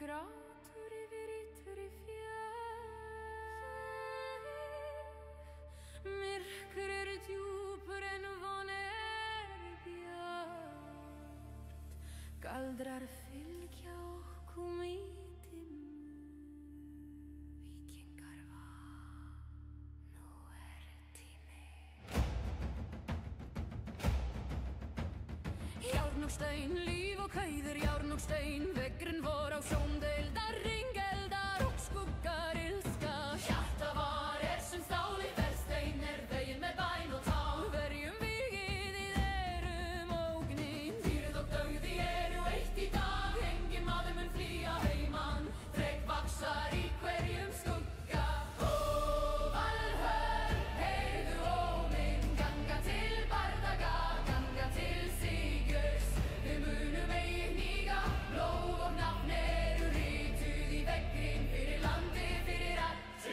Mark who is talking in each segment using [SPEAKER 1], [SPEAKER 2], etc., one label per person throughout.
[SPEAKER 1] grátur yfir illri fjall. Myrkur djúpur en von bjart. Galdrar fylgja okkur í dimmu. Víkingar nú tími. Járn og stein, líf og kauður, járn og stein, veggurinn vor á sjóndeildar, ringeldar og skuggar ilska. Hjarta var sem stáli, berstein veginn með bæn og tál. Verjum vigið, þið erum ógnin, dýrð og dauði eru eitt í dag. Enginn maður mun flýja heiman, þrek vaxar í hverjum skugga. Ó, Valhöll, heyrðu óminn, ganga til bardaga, ganga til sigurs. Við munum eigi hníga, blóð og nafn eru rituð í vegginn fyrir landi, fyrir allt.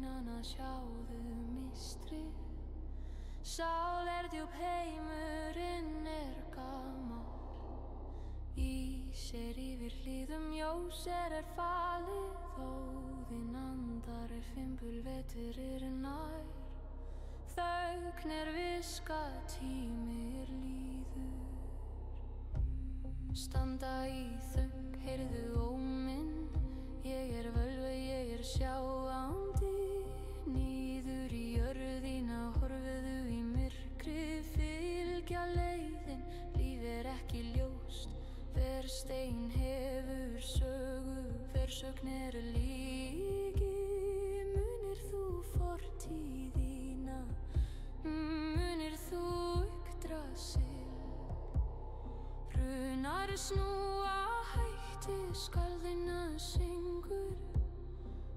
[SPEAKER 1] innan að sjáðu mistrið. Sál djúp, heimurinn gamall. Ís yfir hlíðum, ljósið falið. Óðinn andar fimbulvetur nær. Þögn viska, tímir líður. Standa í þögn, heyrðu óminn. Ég völva, ég sjáandi. Niður í jörðina, horfðu í myrkrið. Fylgja leiðin, líf ekki ljóst. Hver stein hefur sögu, hver sögn líki. Munir þú fortíðina, munir þú Yggdrasil. Runar snúa hætti, skarðina syngur.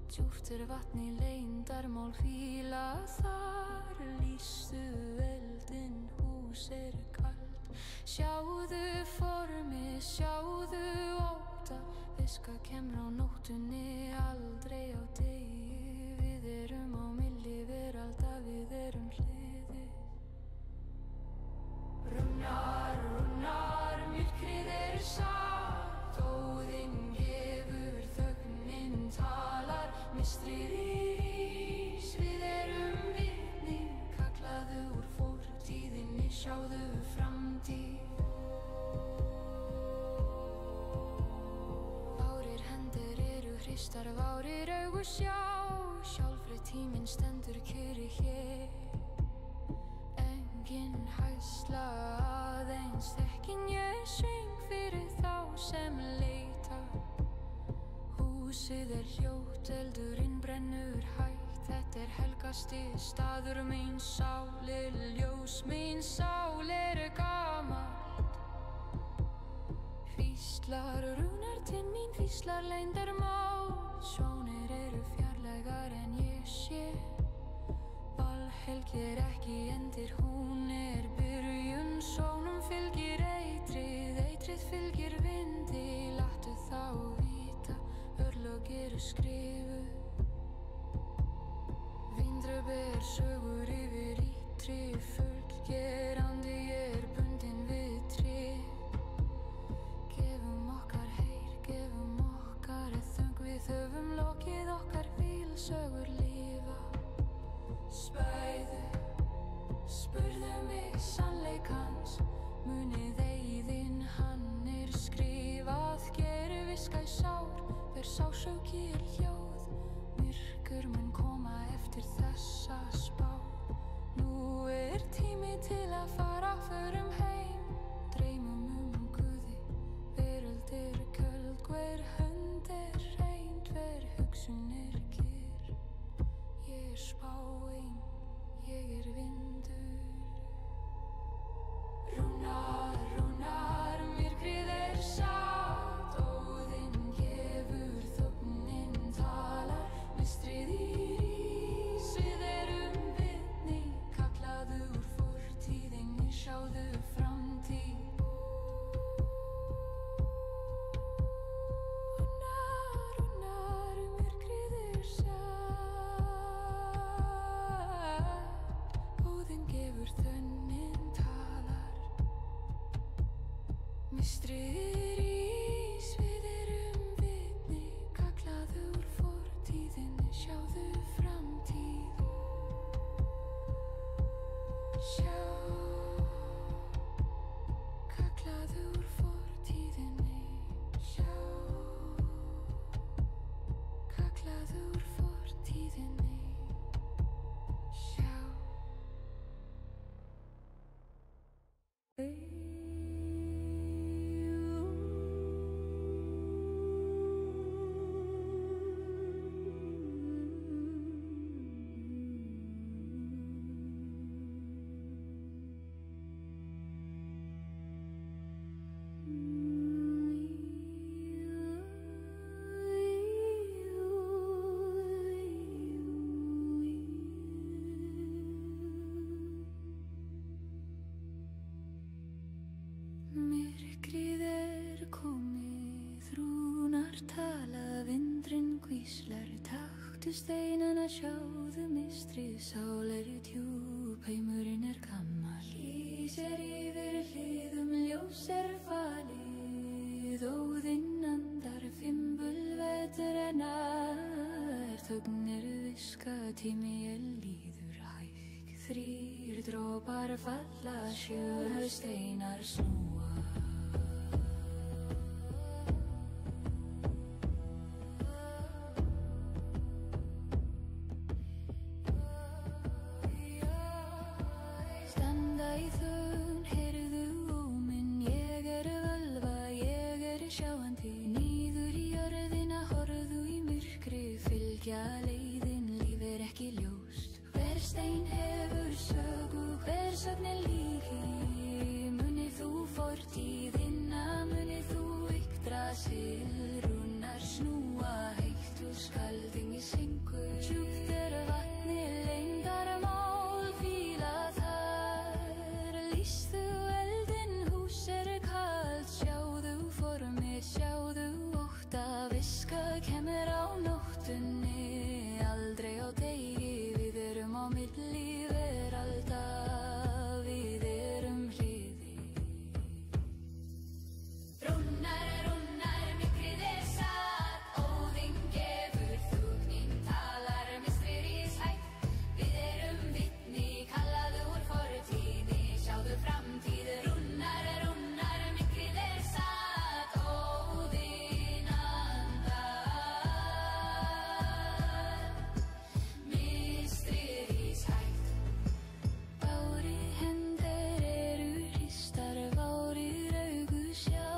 [SPEAKER 1] Djúpt vatni leyndarmál hvíla þar. Lýstu eldinn, hús kalt. Sjáðu formið, sjáðu ótta. Viska kemur á nóttunni, aldrei á degi. Við á milli veralda, við hliðið. Rúnar, myrkrið satt. Óðinn gefur, þögnin talar. Mistrið rís, við vitni. Kallaðu úr fortíðinni, sjáðu framtíð. Várir hendur hristar, várir augu sjá. Sjálfri tíminn stendur kyrr hér. Engin hæsla, aðeins þekking. Ég söng fyrir þá sem leita. Húsið hljótt, eldurinn brennur hægt. Þetta helgasti staður, mín sál ljós. Mín sál gamalt. Hvíslar rúnar til mín, hvíslar leyndarmál. Sjónir fjarlægar en ég sé. Valhelgir ekki endir, hún byrjun. Sónum fylgir eitrið fylgir vindi. Láttu þá vita, örlög skrifuð. Vindröp sögur yfir ítri fullgerandi. Ég bundin við tré. Gefum okkar heyr, gefum okkar þöng. Við höfum lokið okkar vílsögur lifa. Spæðu, spurðu mig sannleikans. Munið eigin, hann skrifað. Geru viska í sár, hver sásauki hljóð. Myrkur mun koma eftir þessa spá. Nú tími til að fara, förum heim. Dreymum Guði, veröld köld. Hver hönd hrein, hver hugsun kyrr. Ég spáin, ég vindur. Rúnar, myrkrið satt. Óðinn gefur, þögnin talar. Mistrið rís, við vitni. Kallaðu úr fortíðinni, sjáðu framtíð. Rúnar, myrkrið satt. Óðinn gefur, þögnin talar. Mistrið rís, við vitni. Kallaðu úr fortíðinni, sjáðu framtíð. Sjá, kallaðu úr fortíðinni. Sjá, kallaðu úr fortíðinni. Sjá. viska tími ég líður hægt. 3 dropar falla, 7 steinar snúa. Standa í þögn, heyrðu óminn, ég völva, ég sjáandi. Niður í jörðina, horfðu í myrkri, fylgja leiðin, líf ekki ljóst. Hver stein hefur sögu, hver sögn líki. Munið þú fortíðina, munið þú yktra silrúnar snúa. Heitt úr skaldingi syngu, djúpt vatni leyndarmál hvíla þar. Lýstu eldinn, hús kalt, sjáðu formið, sjáðu ótta. Viska kemur á nóttunni, aldrei á degi. Við erum á milli veralda, við erum hliði. Rúnnar, myrkrið satt, Óðinn gefur þögnin, talar myrkrið hægt. Við erum vitni, kallaðu úr fortíðinni, sjáðu framtíð. Rúnnar, myrkrið satt, Óðinn andar. Myrkrið hægt. Bári hendur eru hristar, várir augu sjá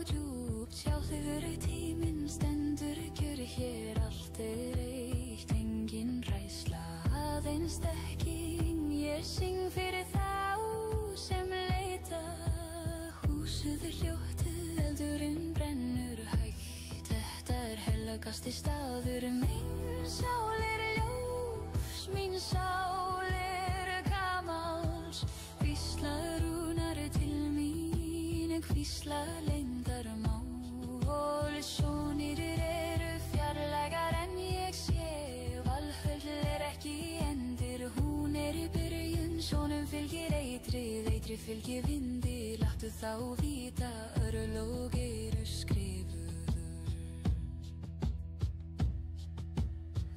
[SPEAKER 1] djúpt. Sjá þegar tíminn stendur kjör hér, allt eitt, engin ræðsla, aðeins þekking. Ég syng fyrir þá sem leita, húsið hljótið, eldurinn brennur hægt. Þetta helgasti staður, mín sál ljós, mín sál gamals. Hvísla rúnar til mín, hvísla leyndarmál. Sjónir eru fjarlægar en ég sé, Valhöll ekki endir, hún í byrjun. Sjónum fylgir eitrið fylgir vindi, láttu þá vita, örlög eru skrifuð.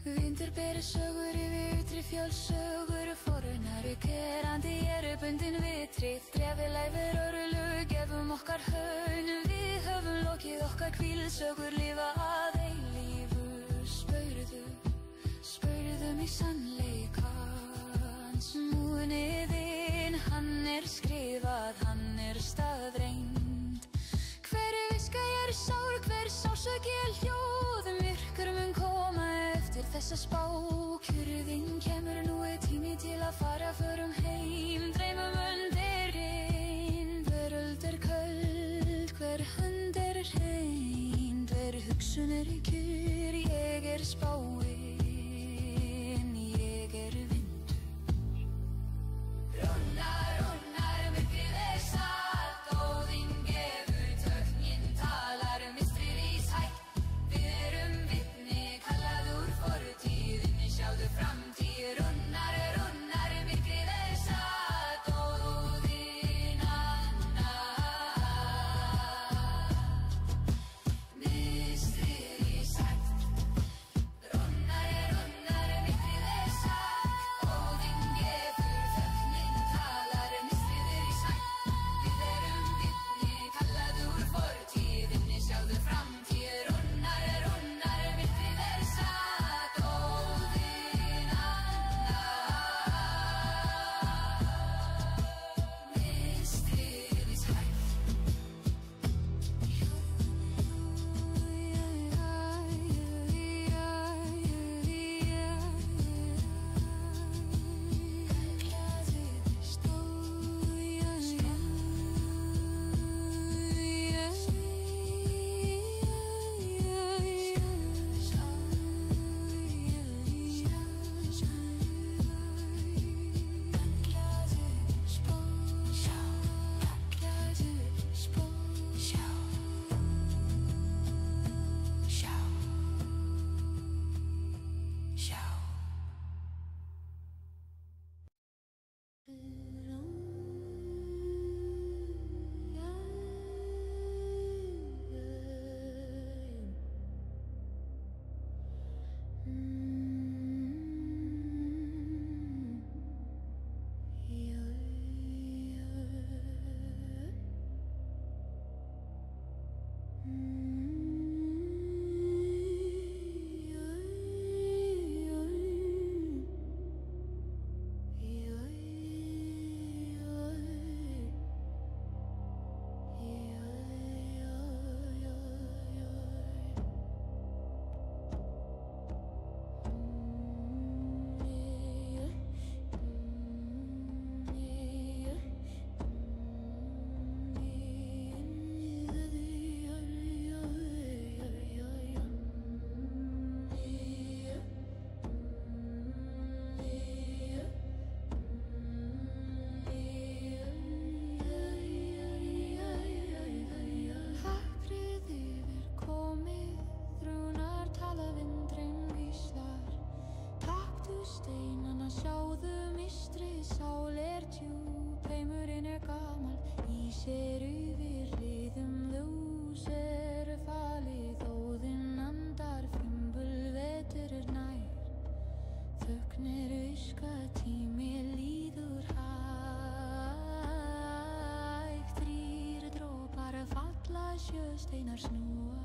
[SPEAKER 1] Vindur ber sögur yfir ytri fjölsögur, forunari kerandi eru bundin vitrið. Drefi læfir örlög, gefum okkar haun, við höfum lokið okkar hvílsögur, lifa að eilífu. Spurðu mig sannleikans, múniðinn, hann skrifað, hann staðreind. Hver viska sár, hver sásöki hljóð, myrkur mun koma eftir þessa spá. Kjörðin kemur, nú tími til að fara, förum heim, dreymum undir reind. Veröld köld, hver hönd hrein, hver hugsun kjör. Ég spáin, ég vindur. Rúnnar, myrkrið satt, Óðinn gefur þögnin, talar myrkrið hægt. Við erum vitni, kallaðu úr fortíðinni, sjáðu framtíð. Rúnnar, myrkrið satt, Óðinn andar. Myrkrið hægt. Rúnnar, Sjáðu mistrið, sál djúp, heimurinn gamal, í sér yfir hliðum ljós falið, óðinn andar, fimbul vetur nær, þögnir viska, tími líður hægt, þrír dropar falla, sjö steinar snúa.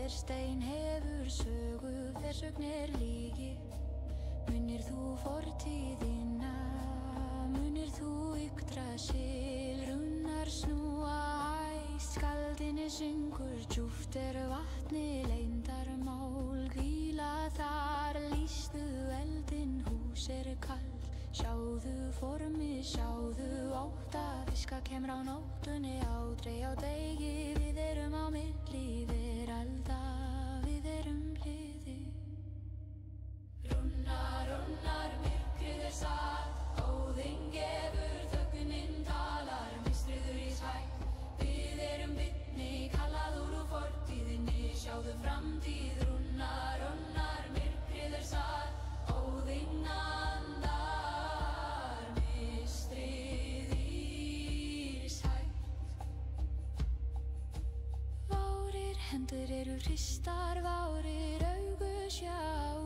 [SPEAKER 1] Stein hefur sögu, þversögnir lígi. Munir þú fortíðina, munir þú Yggdrasil, runnar snúa hæst, skaldinni syngur, djúpt vatni leyndarmál hvíla þar, lýstu eldinn, hús kalt, sjáðu formið, sjáðu ótta, fiska kemur á nóttunni, aldrei á degi, við erum á milli veralda. Runnar, myrkrið satt, óðinn gefur, þögnin talar, mistriður í hægt. Við erum vitni, kallað úr fortíðinni, sjáðu framtíð. Runnar, myrkrið satt, óðinn andar, mistrið í hægt. Várir hendur eru hristar, várir augu sjá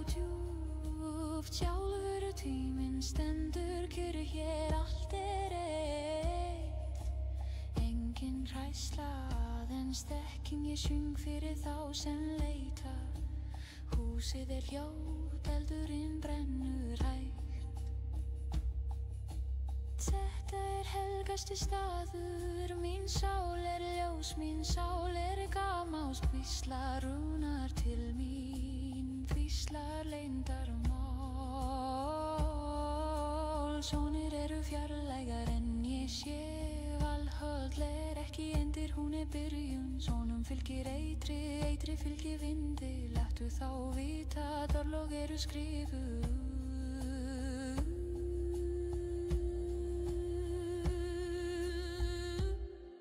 [SPEAKER 1] djúpt, sjálfur tíminn stendur kyrr, hér allt eitt, engin hræðsla, aðeins þekking, ég syng fyrir þá sem leita, húsið hljótt, eldurinn brennur hægt. Þetta helgasti staður, mín sál ljós, mín sál gamás, hvíslar rúnar til mín, hvíslar leyndarmál. Sjónir eru fjarlægar en ég sé, Valhöll ekki endir, hún byrjun, sjónum fylgir eitri fylgir vindi, láttu þá vita, örlög eru skrifuð.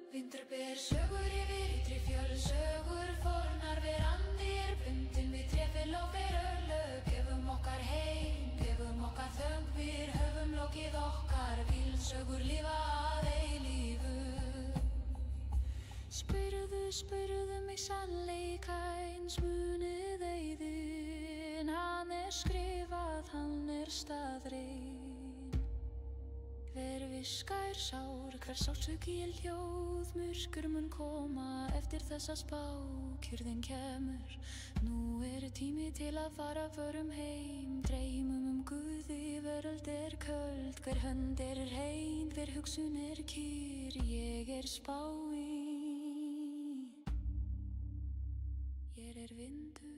[SPEAKER 1] Vindur ber sögur yfir ytri fjöll, sögur fornar verandir, bundin við trefil og fer örlög, gefum okkar heim, gefum okkar þögn, við höfum lokið okkar, sögur lifa að eilífu. Spurðu mig sannleikans, munið eyðin, hann skrifað, hann staðreyn. Hver viskar sár, hver sársauki hljóð, myrkur mun koma eftir þessa spá, kyrrðin kemur, nú tími til að fara, förum heim, dreymum Guði, veröld köld, hver hönd hrein, hver hugsun kyrr, ég spáin, ég vindur.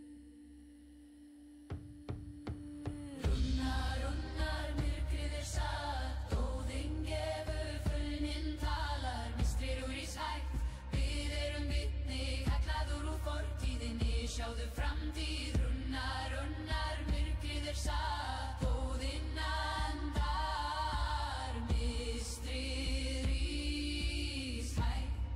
[SPEAKER 1] Runnar, myrkrið satt, óðinn gefur, fullminn talar, mistrir úr hægt, við erum vitni, kallaður úr fortíðinni, sjáðu framtíð. Runnar, myrkrið satt, óðinn andar, mistrir í hægt.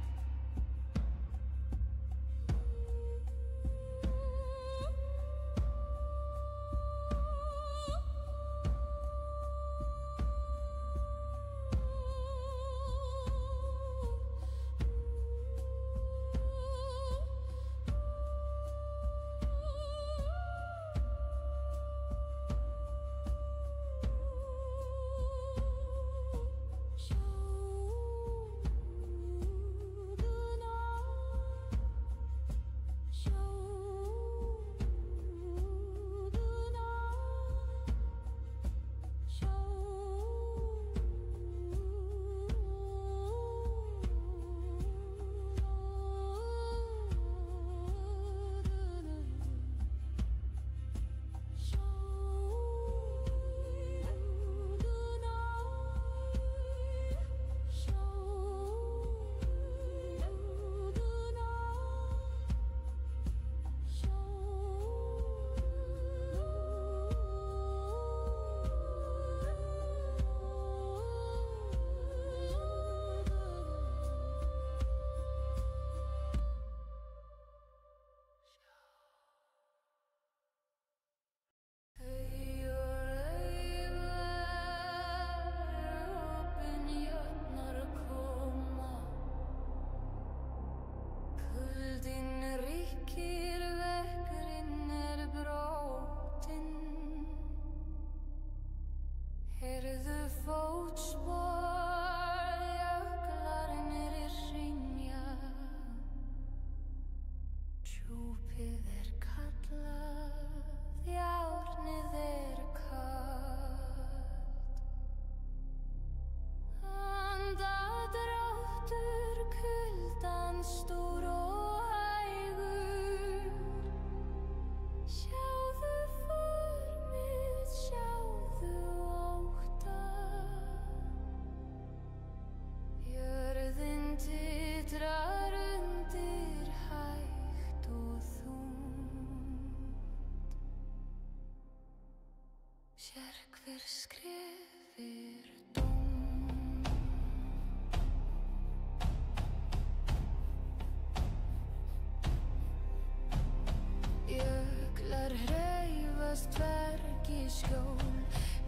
[SPEAKER 1] skjól.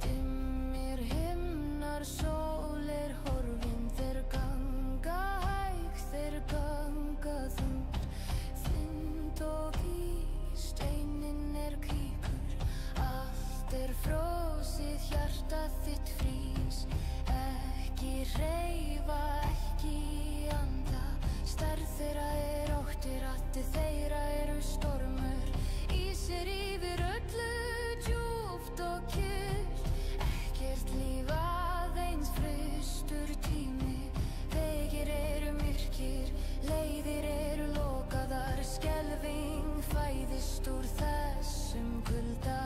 [SPEAKER 1] Dimmir himnar, sól horfin. Þeir ganga hægt, þeir ganga þungt. Þynd og ís, steininn hvíkur. Allt fróðið, hjartað þitt frýs. Ekki hreyfa, ekki anda. Stærð þeirra ótti, raddir þeirra stormur. Ís yfir öllu, djúpt og kyrrt. Ekkert líf aðeins frystur tími. Vegir myrkir, leiðir lokaðar. Skelfing fæðist úr þessum kulda.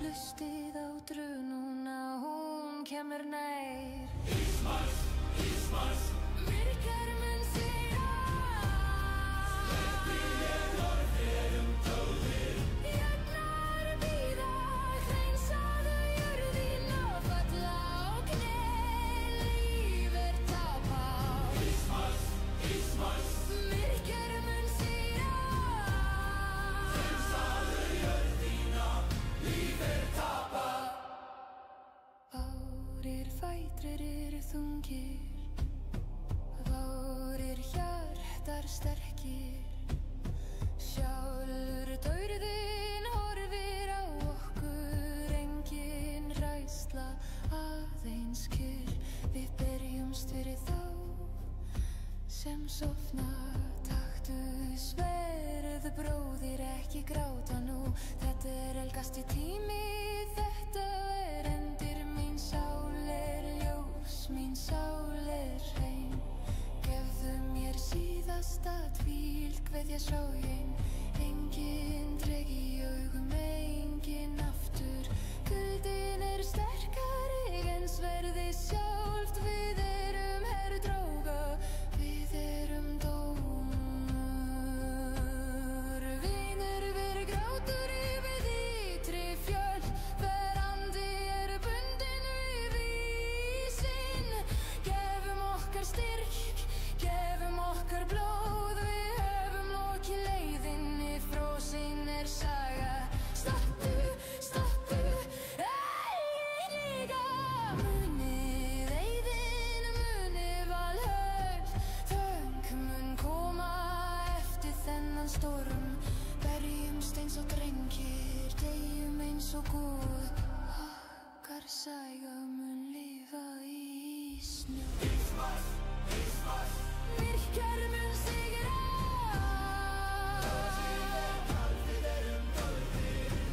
[SPEAKER 1] Lustið á drununa, hún kemur nær. Ísmars, Ísmars. Myrkar mun sigra. Sleppi orðir tólfir. Jafnar bíða, hreinsaðu jörðina. Falla á kné, líf tapað. Ísmars, Ísmars. Myrkar mun sigra. Hreinsaðu jörðina, líf tapað. Bárir fætrir þungir. Bárir hjartar sterkir. Sjálfur dauðinn horfir á okkur. Engin hræðsla, aðeins kyrr. Við berjumst fyrir þá sem sofna. Taktu sverð, bróðir, ekki gráta nú. Þetta helgasti tími, þetta endir. Mín sál ljós, mín sál hrein. Gefðu mér síðasta hvíld, kveðja sorgin. Enginn dreg í augum, enginn aftur. Kuldinn sterkari en sverðið sjálft. Við herdrága, við dómur. Vinur, grátur yfir ytri fjöll. Hver andi bundinn við ísinn. Gefum okkar styrk, gefum okkar blóð. Við höfum lokið leiðinni, frosin saga. Stattu, stattu, líka. Munið eyðin, munið Valhöll. Þögn mun koma eftir þennan storm. Berjumst eins og drengir, deyjum eins og guð. Okkar saga mun lifa í snjó. Ísmars, Ísmars. Myrkar mun sigra.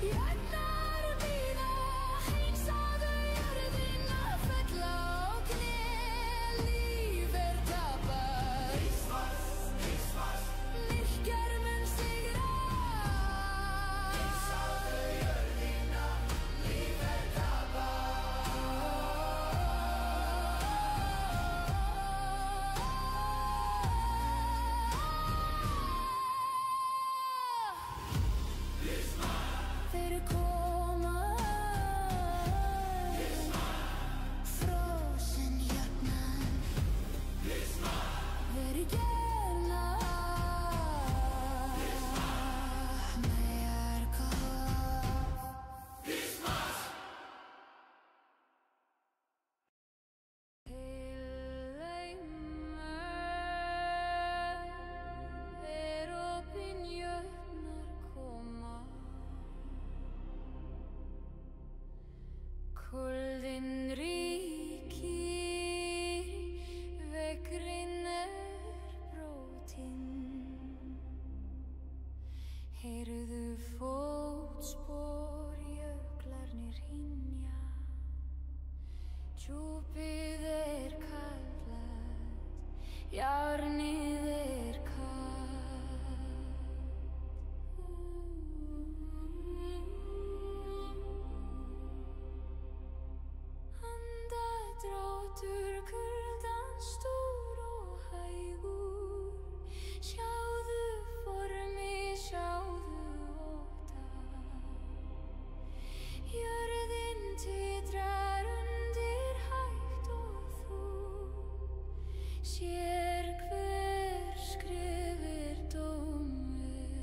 [SPEAKER 1] Jafnar bíða, hreinsaðu jörðina. Falla á kné, líf tapað. Ísmars, Ísmars. Myrkar mun sigra. Hreinsaðu jörðina, líf tapað. Þeir koma. Frosin jafnan. Þeir gerna. Meir kall. Til opin jötnar koma. Kuldinn ríkir, veggurinn brotinn. Heyrðu fótspor, jöklarnir hynja. Djúpið kallað, járnið kallt. Andardráttur kuldans stór og hægur. Sjáðu formið, sjáðu ótta. Jörðin titrar undir hægt og þú. Sér hver skrifir dómur.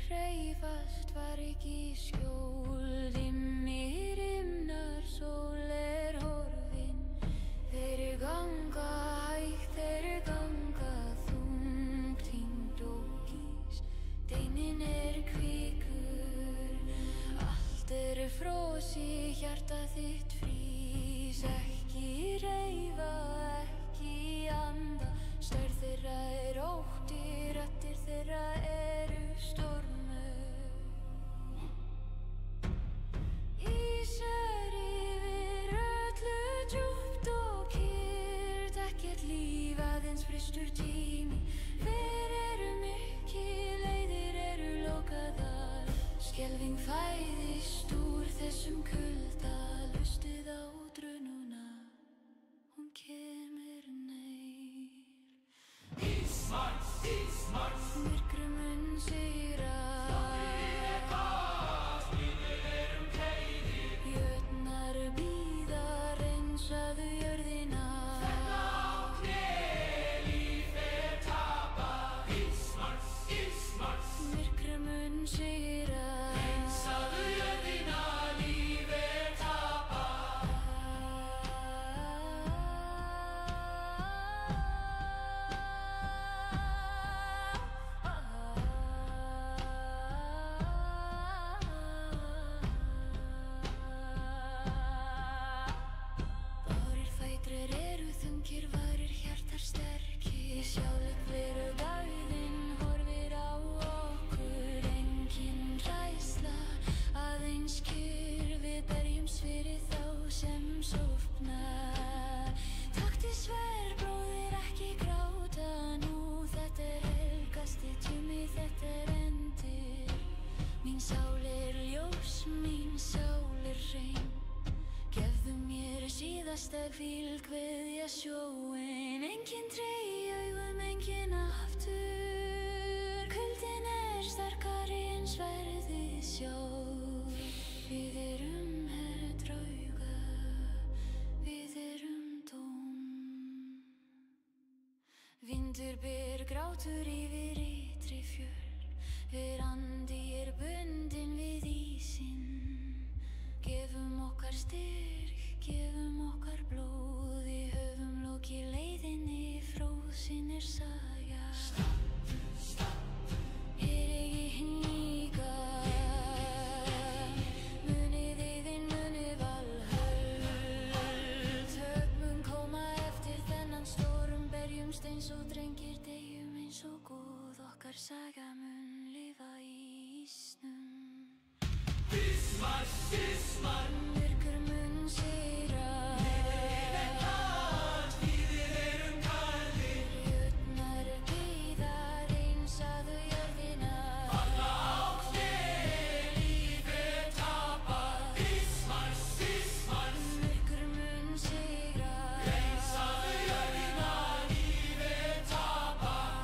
[SPEAKER 1] hreyfast var ekki skjól. Dimmir himnar, sól horfin. Þeir ganga hægt, þeir ganga þungt, hringd og ís. Steininn hvíkur, allt frosi, hjarta þitt frís. Ekki hreyfa, ekki anda, stærð þeirra ótti, raddir þeirra stormur. Ísar yfir öllu djúpt og kyrrt, ekkert líf, aðeins frystur tími. Hver mikil, leiðir lokaðar, skelfing fæðist úr þessum kulda. Hlustið á drununa, hún kemur nær. Ísmarks, Ísmarks, myrkrum mun sigra. Þátturinn kast, við kærir. Jötnar bíða, rensaðu jörðina. Fella á kné, líf tapað. Ísmarks, Ísmarks, myrkrum mun sigra. Rensaðu jörðina, líf tapað. Bárir fætrar þungir, varir hjartar sterkir. Sjálf gæðin horfir á okkur. Engin hræðsla, aðeins kyrrð. Við berjumst fyrir þá sem sofna. Taktu sver, bróðir, ekki gráta nú. Þetta helgasti tími, þetta endir. Mín sál ljós, mín sál hrein. Gefðu mér síðasta hvíld, kveðja sjóinn. Engin tregi augum, engin aftur. Kuldinn sterkari en sverðið sjálf. Við herdrauga, við tóm. Vindur ber grátur yfir ytri fjöll. Andi bundinn við ísinn. Gefum okkar styrk, gefum okkar blóð. Við höfum lokið leiðinni, fróðsinn saga. Ekki hníka, munið eyðin, munið valhöll. Högg mun koma eftir þennan storm. Berjumst eins og drengir, deyjum eins og góð. Okkar saga mun lifa í ísnum. Ísmarks, Ísmarks, myrkur mun sigra. Lífið kalt, við kaldir. Jötnar bíða, rensaðu jörðina. Falla á kné, lífið tapað. Ísmarks, Ísmarks, myrkur mun sigra. Rensaðu jörðina, lífið tapað.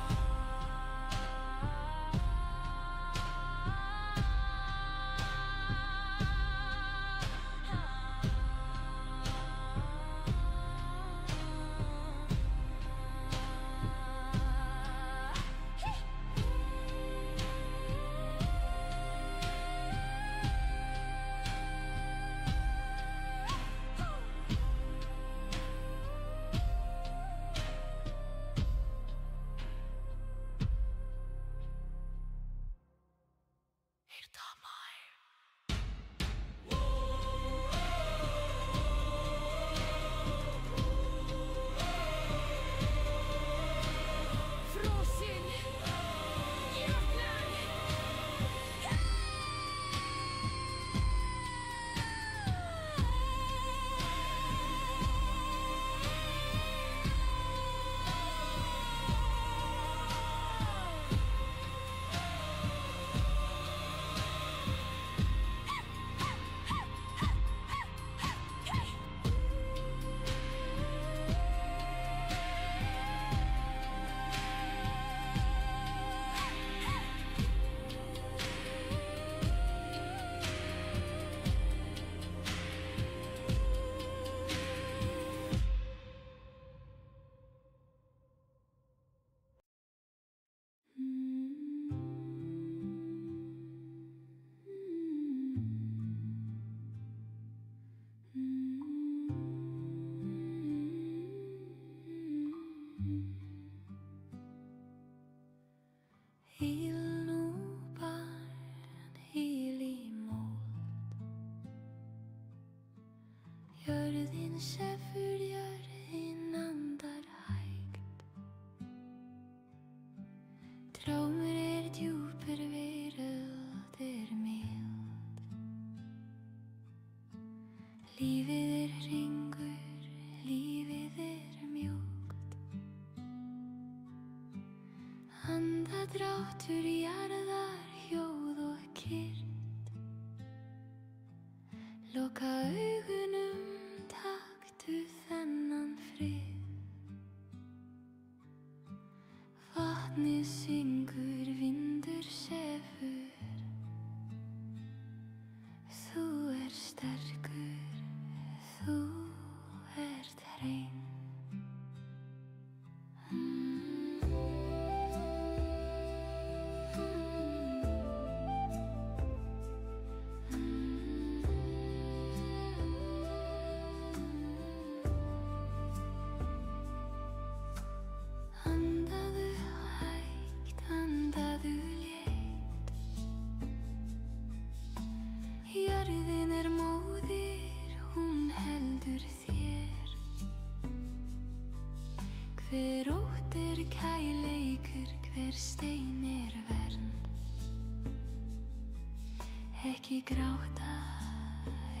[SPEAKER 1] ekki gráta,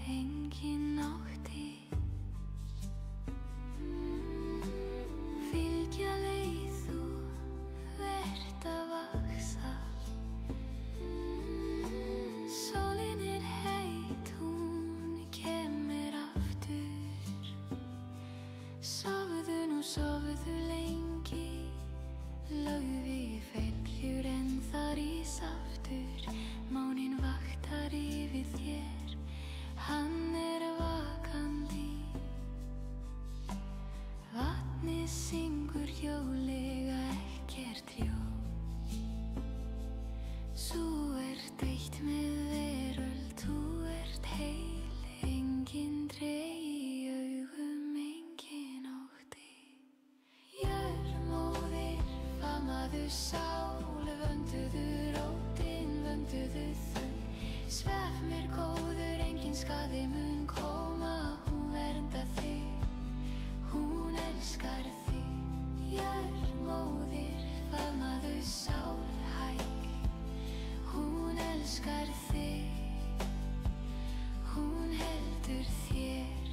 [SPEAKER 1] engin ótti. Fylgja leið þú vert að vaxa. Sólin heit, hún kemur aftur. Sofðu nú, sofðu lengi, laufi fellur en það rís aftur. Máninn vaktar yfir þér, hann vakandi. Vatnið syngur hjólega, ekkert hljóð. Þú ert eitt með veröld, þú ert heil, engin dreg í augum, engin ótti. Jörmóðir, faðmaðu sál, vönduðu rótin, vönduðu þau. Svef mér góður, engin skaði mun koma, hún vernda þig, hún elskar þig. Jörmóðir, faðmaðu sál hæg, hún elskar þig, hún heldur þér.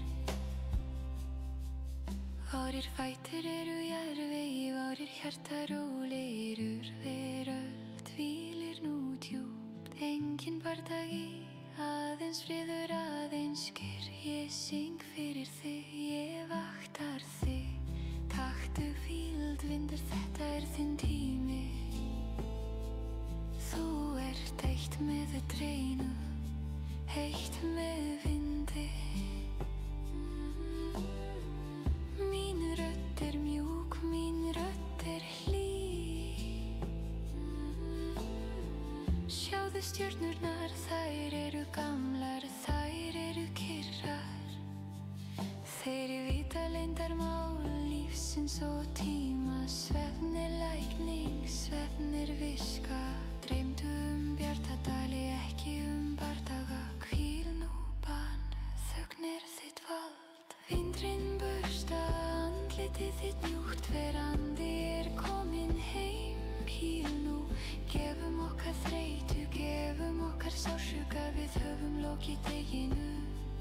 [SPEAKER 1] Varir fætur eru jarðvegi, varir hjarta rólegir. Veröld hvílir nú djúpt, engin bardagi, aðeins friður, aðeins kyrr. Ég syng fyrir þig, ég vaktar þig. Taktu hvíld, vindur, þetta er þinn tími. Þú ert eitt með dreinu, eitt með vindi. Mín rödd er mjúk, mín rödd er hlý. Sjáðu stjörnurnar, þær eru gamlar, þær eru kyrrar. Þeir vita leyndarmál lífsins og tíma. Svefn er lækning, svefn er viska. Dreymdu bjartadali, ekki bardaga. Hvíl nú bann, þögn er þitt vald. Vindurinn bursta andlitið þitt mjúkt, verandi er kominn heim. Hvíl nú, gefum okkar þreytu, gefum okkar sársauka. Við höfum lokið deginu,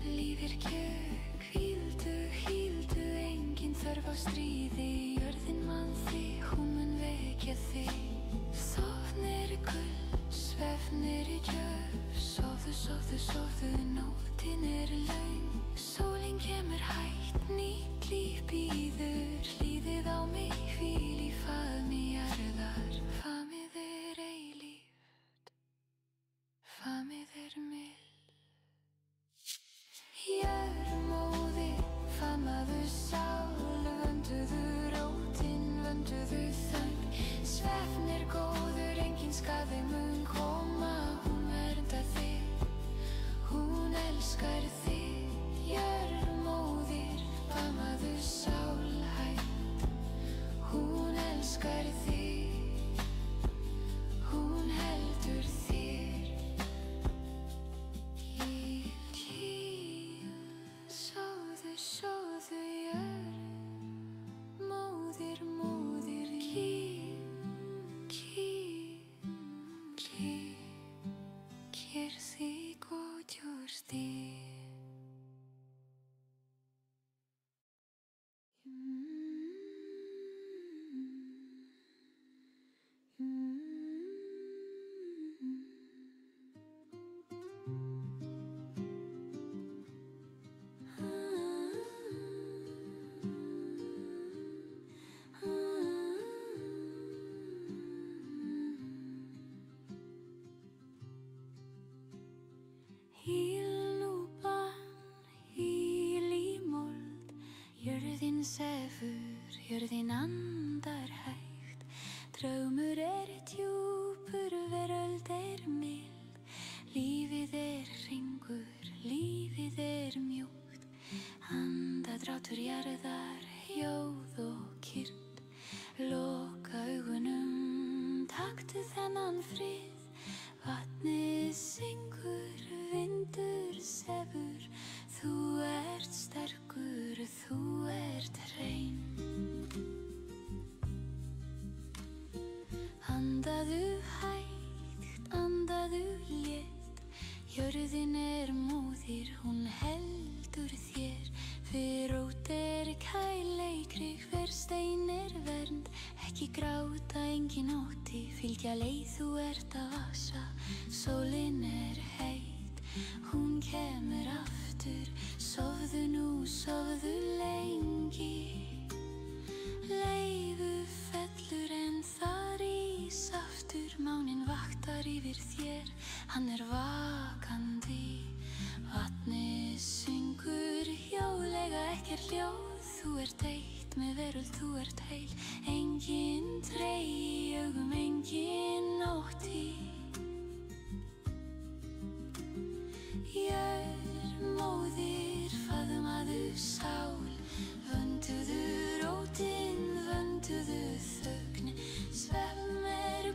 [SPEAKER 1] líf er gjöf. Hvíldu, hvíldu, engin þörf á stríði. Jörðin man þig, hún mun vekja þig. Sofnir gull, svefnir í gjöf. Sofðu, sofðu, sofðu, nóttin er löng. Sólin kemur hægt, nýtt líf bíður. Hlýðið á mig, hvíl í faðmi jarðar. Faðmið er eilíft, faðmið er mild. Jörmóðir, faðmaðu sál, vönduðu rótin, vönduðu þögn. Svefn er góður, engin skaði mun koma, hún verndar þig, hún elskar þig. Jörmóðir, faðmaðu sál hægt, hún elskar þig, hún heldur þér. Sofðu, sofðu, móðir, móðir, ker þig og djúrsti. Jörðin sefur, jörðin andar hægt. Draumur er djúpur, veröld er mild. Lífið er hringur, lífið er mjúkt. Andadráttur jarðar, hljóð og kyrrt. Loka augunum, taktu þennan frið. Vatnið syngur, vindur sefur. Þú ert sterkur, þú ert hrein. Andaðu hægt, andaðu létt. láta engin ótti fylgja leið þú ert að vaxa. Sólin heit, hún kemur aftur. Sofðu nú, sofðu lengi. Leifu fellur en það rís aftur. Máninn vaktar yfir þér, hann vakandi. Vatnið syngur hjálega, ekkert hljóð. Þú ert eitt með veröld, þú ert heil. Engin tregi í augum, engin ótti. Móðir, faðmaðu sál. Vönduðu rótin, vönduðu þögn. Svefn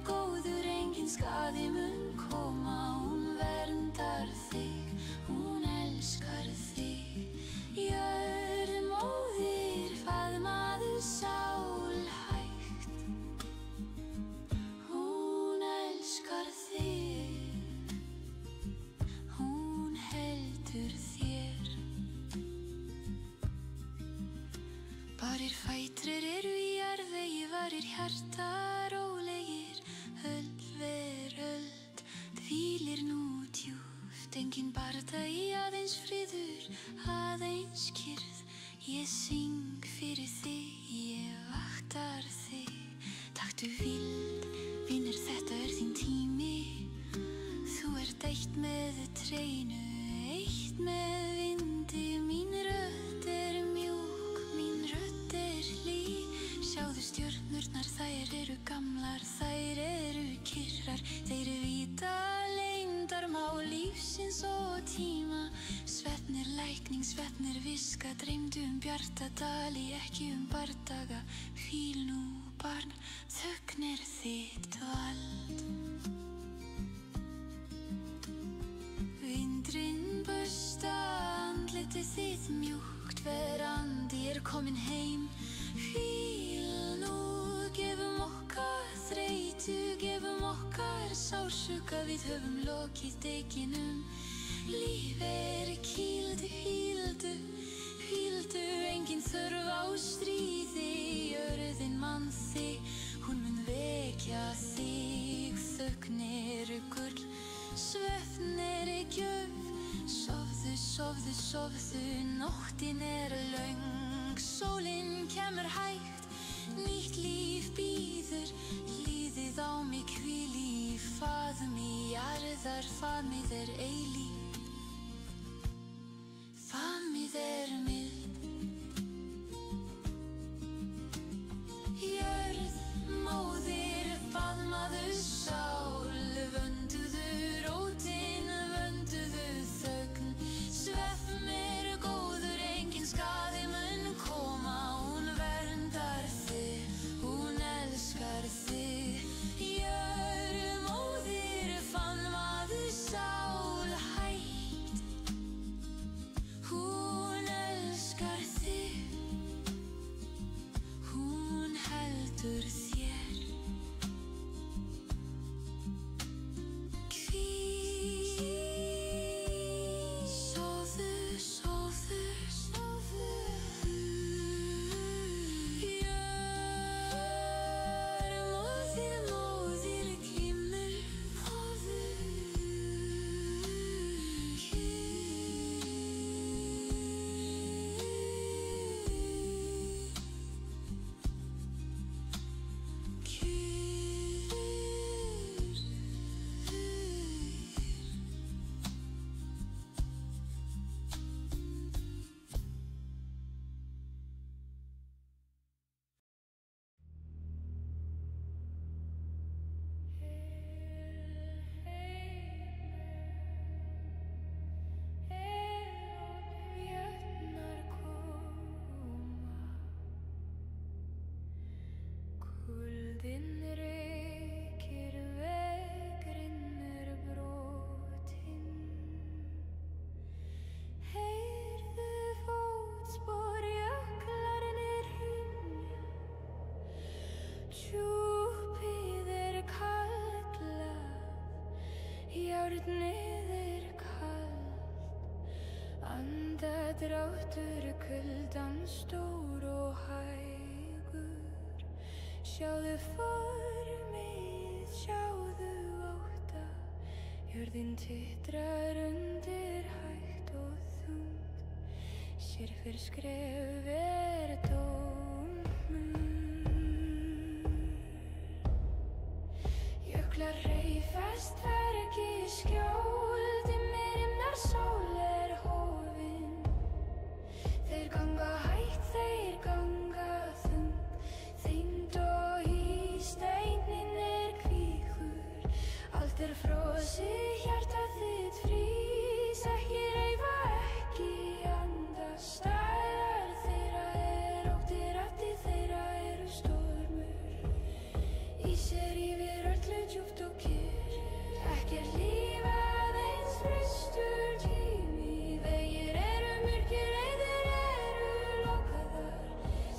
[SPEAKER 1] góður, engin skaði mun koma. Hún verndar þig, hún elskar þig. Móðir, faðmaðu sál hægt. Hún elskar þig, hún heldur þér. Barir fætrir eru í jarðvegi, varir hjarta rólegir. Veröld hvílir nú djúpt, engin bardagi, aðeins friður, aðeins kyrrð. Ég syng fyrir þig, ég vaktar þig. Taktu vild, vinur, þetta þín tími. Þú ert eitt með trénu, eitt með vindi. Mín rödd mjúk, mín rödd hlý. Sjáðu stjörnurnar, þær eru gamlar, þær eru kyrrar. Þeir vita leyndarmál lífsins og tíma. Svefn lækning, svefn viska. Dreymdu bjarta dali, ekki bardaga. Hvíl nú, barn, þögn þitt vald. Vindurinn bursta andlitið þitt mjúkt. Verandi kominn heim. Hvíl nú, gefum okkar þreytu, gefum okkar sársauka. Við höfum lokið deginum. Líf kýldu, hýldu, hýldu. Engin þörf á stríði. Jörðin man þig, hún mun vekja þig. Þögn gull, svefn gjöf. Sofðu, sofðu, sofðu, nóttin löng. Sólin kemur hægt, nýtt líf bíður. Líðið á mig hvíl í faðmi jarðar. Faðmið eilíf, faðmið mild. Jörð, móðir, faðmaðu sál. Vönduðu rótin, vönduðu þögn. Svefn góður, engin skaði mun koma. Hún verndar þig, hún elskar þig. Jörð, móðir, faðmaðu sál hægt. Hún elskar þig, hún heldur þér.
[SPEAKER 2] Andadráttur kuldan stór og hægur.
[SPEAKER 1] Sjáðu formið, sjáðu ótta, jörðin titrar undir hægt og þungt, sér fyrir skref dómur. Jöklar hreyfast, hvergi skjól, dimmir sól hofin. Þeir ganga hægt, þeir ganga þungt, þyngd og í steininn kvígur. Allt frosið, hjartað þitt frýs, ekki reyfa, ekki anda. Stælar þeirra ótti, raddir þeirra eru stormur. Ísir yfir öllu djúpt og kyrr, ekkert líf aðeins freistur tími. Vegir eru myrkir, leiðir eru lokaðar,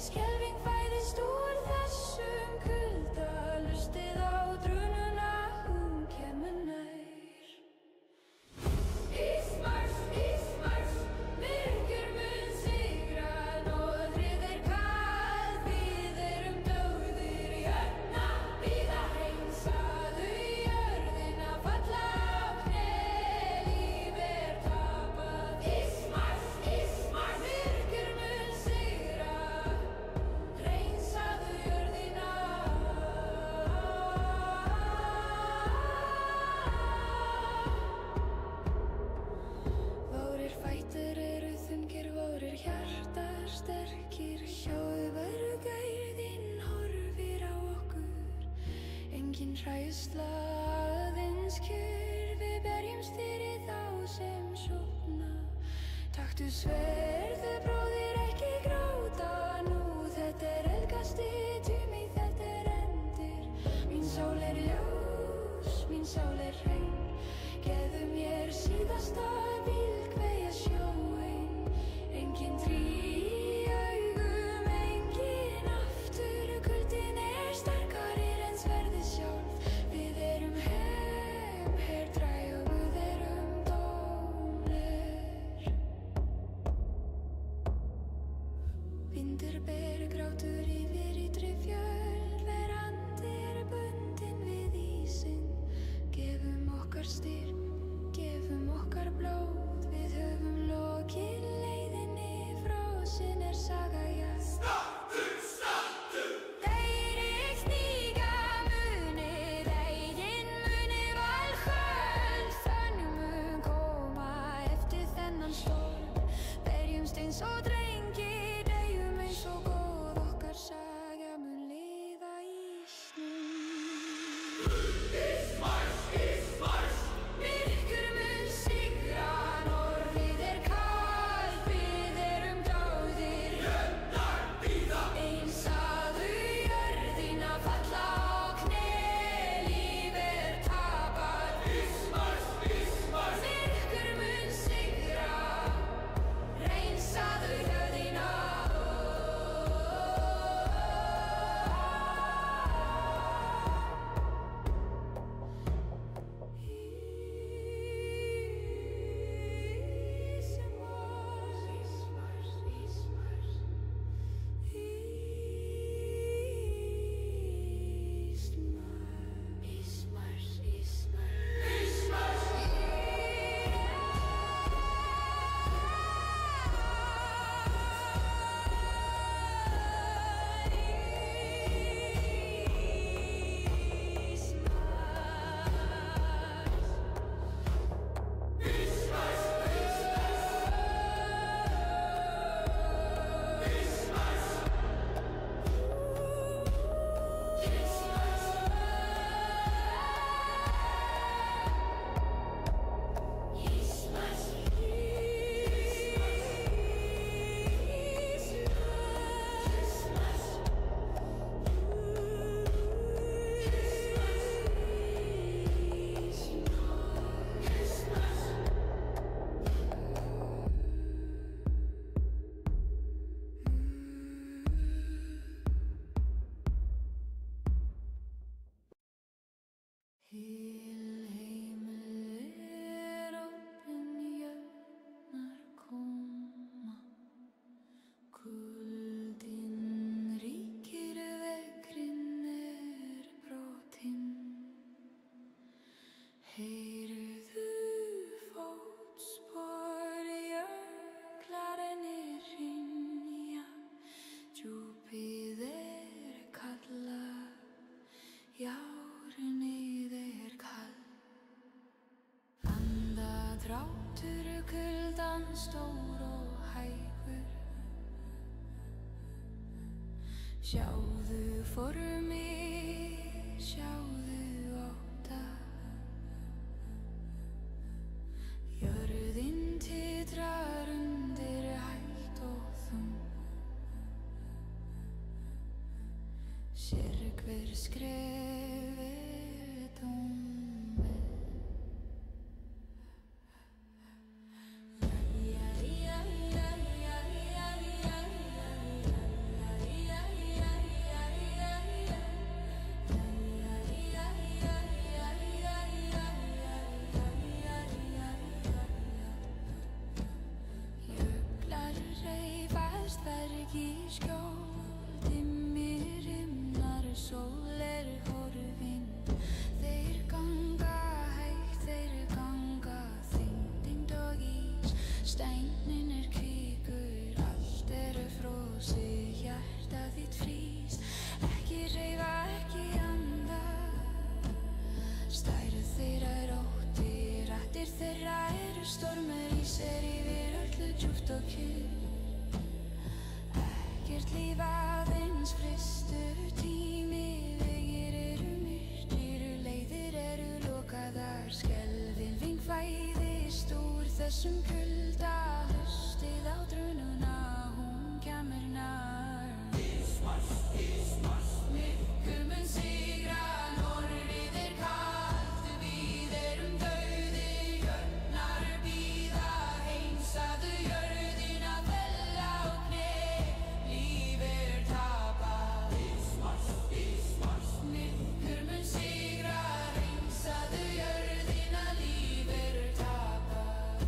[SPEAKER 1] skelfing fæðist úr þessum kulda. Hlustið á drununa, hún kemur nær. Ísmarsch, Ísmarsch, myrkur mun sigra, norðrið kalt, við erum dögðir. Hérna bíða hreinsaðu jörðina, falla á kné, líf tapað. Ísmarsch, Ísmarsch, myrkur mun sigra, hreinsaðu jörðina. Várir fætur eru þungir, várir hjartar sterkir. Sjáðu bergærðin horfir á okkur, engin hræðsla, aðeins kyrrð. Við berjumst fyrir þá sem sofna. Taktu sverð, bróðir, ekki gráta nú. Þetta helgasti tími, þetta endir. Mín sál ljós, mín sál hrein. Gefðu mér síðasta bílg, beygja sjóinn. Engin trý í augum, engin aftur. Kuldinn sterkari en sverðið sjálf. Við erum herdræ og við erum dómleir. Vindur ber grátur yfir ytri fjöll, verandi bundin við ísinn. Gefum okkar styrk, gefum okkar blóð, við höfum lokið leiðinni, frosin saga, já. Stattu, stattu! Þeir stíga munið, veginn munið valsköld. Þannig mun koma eftir þennan storm. Berjumst eins og drengir, deyjum eins og góð, okkar saga mun lifa í snúð. Ísmarsch, Ísmarsch, myrkur mun sigra. Næturkuldan stór og hægur. Sjáðu formið, sjáðu ótta. Jörðin titrar undir hægt og þung. Sér hver skref tómið. Sól horfin, þeir ganga hægt, þeir ganga þyngd og ís. Steinin kvikur, allt frosið, hjarta þitt frýs. Ekki hreyfa, ekki anda. Stærð þeirra ótti, raddir þeirra stormur í sér yfir öllu djúpt og kyrrt. Ekkert líf aðeins fristur tími. Skelfing fæðist úr þessum kulda. Hlustið á drununa, hún kemur nær. Ísmars, Ísmars, myrkur mun sigra. Norðrið kalt, við dauði. Jörnar bíða, heimsaðu jörðina, fella á kné. Líf tapað. Ísmars, Ísmars, myrkur mun sigra. Heimsaðu jörðina, líf tapað.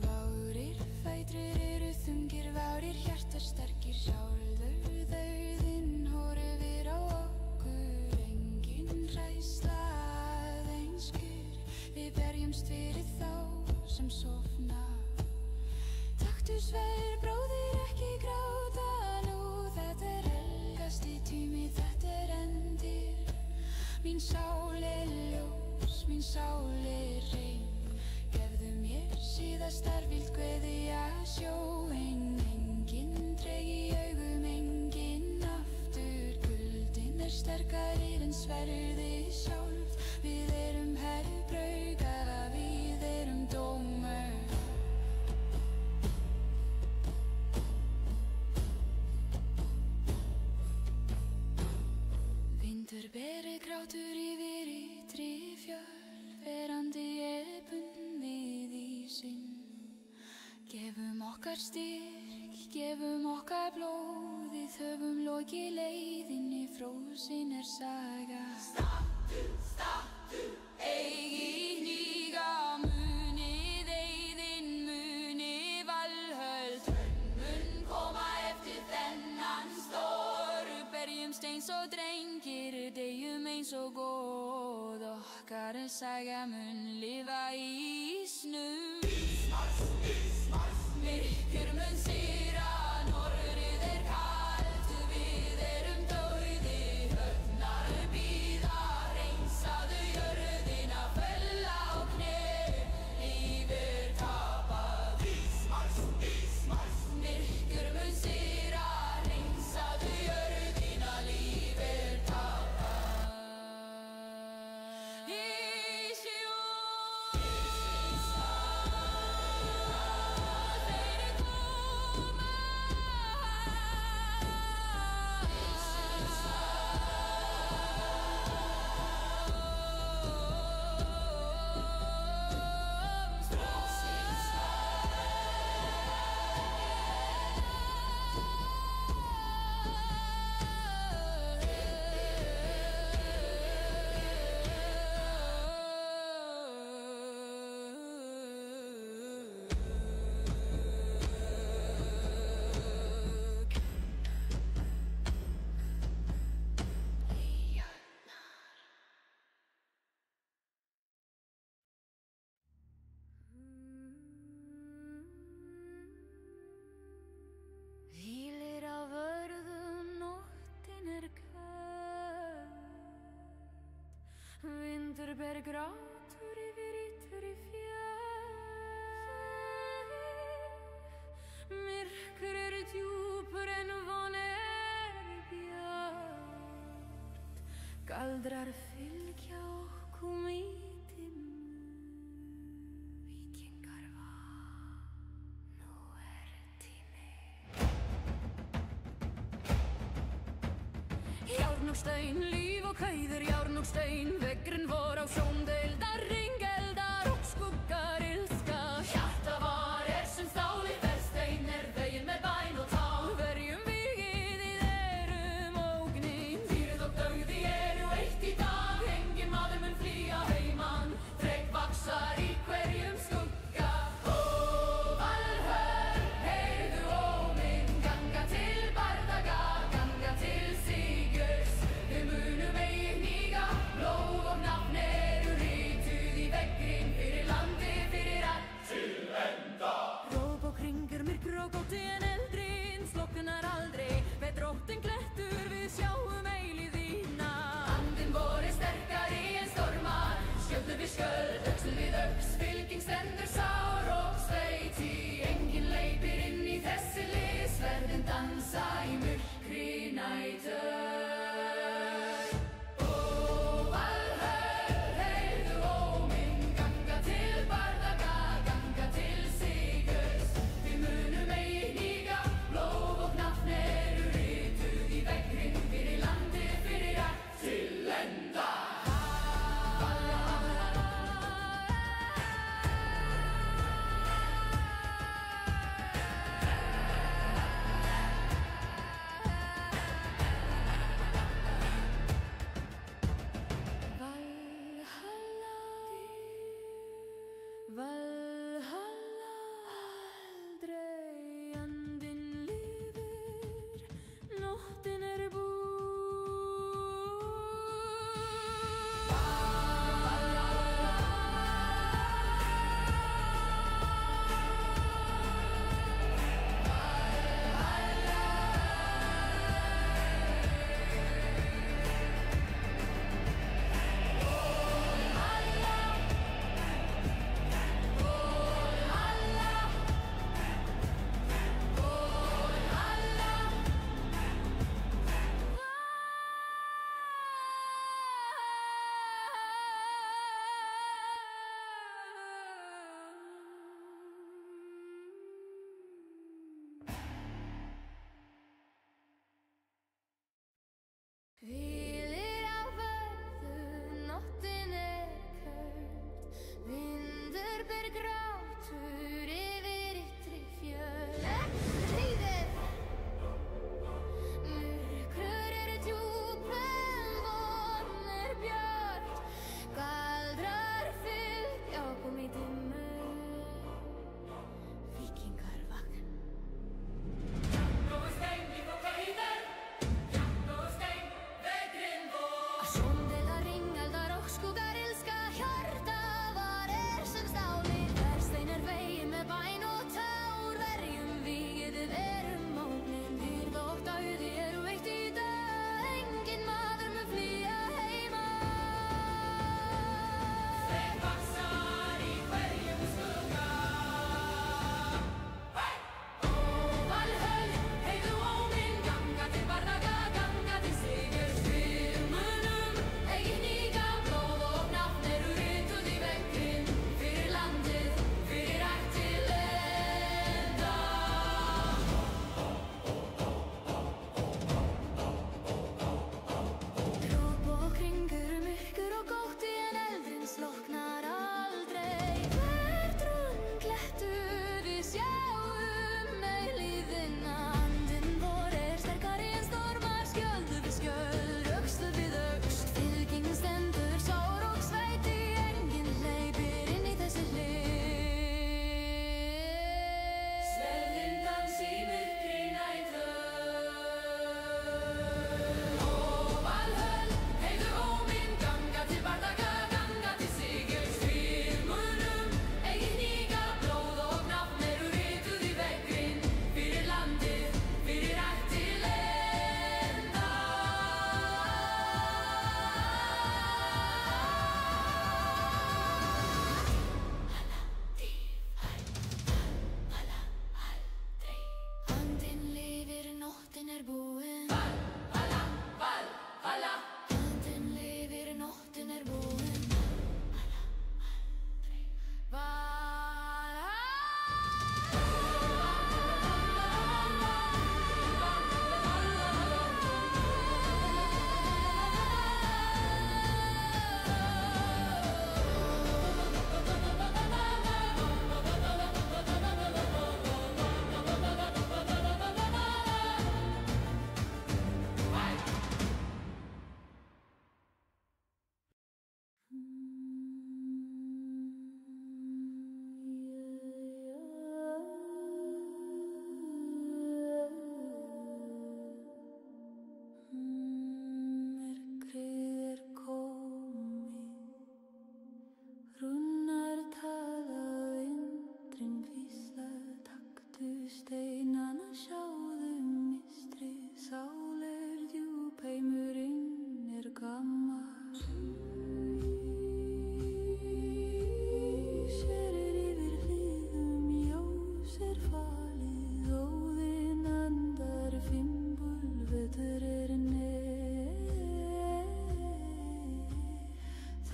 [SPEAKER 1] Várir fætrir þungir, várir hjartasterkir. Sjálfur dauðinn horfir á okkur. Engin hræðsla, aðeins kyrrð. Við berjumst fyrir þá sem sofna. Taktu sver, bróðir, ekki gráta nú. Þetta helgasti tími, þetta endir. Mín sál ljós, mín sál rein. Gefðu mér síðastar vild kveðja sjóinn. Enginn treg í augum, enginn aftur. Kuldinn sterkari en sverðið sjálft. Við herbrauga, við dómur. Vindur beri grátur yfir ytri fjöll. Verandi bundin við ísinn. Gefum okkar styrk, gefum okkar blóð. Við höfum lokið leiðinni, frósin saga. Stattu, stattu, eigi hníga. Munið eyðin, munið valhöld. Mun koma eftir þennan storm. Berjumst eins og drengir, deyjum eins og góð. Okkar saga mun lifa í ísnum. Ísmars, Ísmars, myrkur mun sigra. Norðrið kalt, við dauði. Höfnar bíða, hreinsaðu jörðina, fella á kné. Líf tapað. Ísmars, Ísmars, myrkur mun sigra. Hreinsaðu jörðina, líf tapað. Þeir koma. grátur yfir illri fjör. Myrkur djúpur en von björt. Galdrar fylgja okkur í dimmu. Víkingar nú tími. Járn og stein, líf og kauður, járn og stein. Veggurinn vor á sjóndeildar, ringeldar og skuggar ilska. Hjarta var sem stál í berstein, veginn með bæn og tál. Verjum vigið í erum ógnin. Dýrð og dauði eru eitt í dag. Enginn maður mun flýja heiman. Þrek vaxar í hverjum skugga. Valhöll, heyrðu óminn. Ganga til bardaga, ganga til sigurs. Við munum eigi hníga, blóð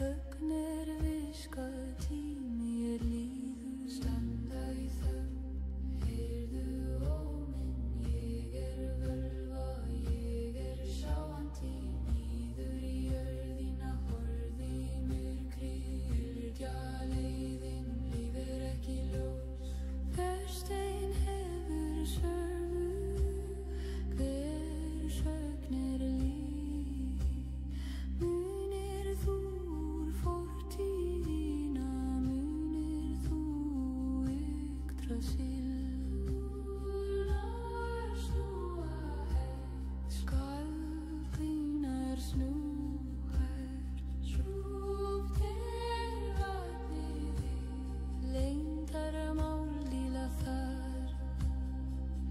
[SPEAKER 1] Þögn viskað, tími líður. Standa í þögn, heyrðu óminn. Ég völva, ég sjáandi. Níður í jörðina, horfði í myrkrið. Ylgja leiðin, lífið ekki ljós. Hver stein hefur sögu, hver sögn líf. Munir þú úr fortíðina, munir þú Yggdrasil. Úlar snúa hægt, skallgrínar snúhægt. Sjúft er vatnið þitt, leyndarmál díla þar.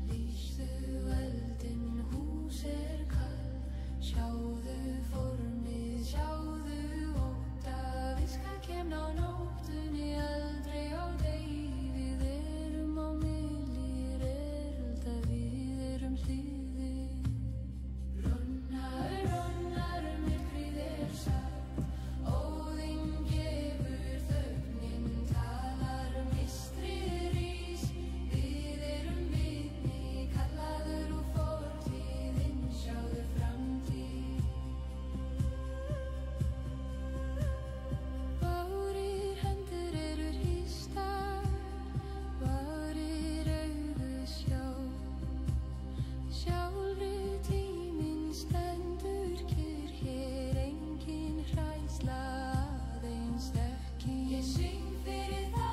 [SPEAKER 1] Lýstu eldinn, hús kall. Sjáðu formið, sjáðu ótta. Viska kemn á nóttunni, aldrei á degi. Við erum á milli veralda, við erum hliðir. Ronnar, myrkrið satt. Óðinn gefur þögnin, talar mistrið rís. Við erum vitni, kallaður úr fortíðin, sjáðu framtíð. Bárir hendur eru hýstar, bárir augu sjá. Sjálfur tíminn stendur kyrr, hér engin hræðsla, aðeins þekking. Ég syng fyrir þá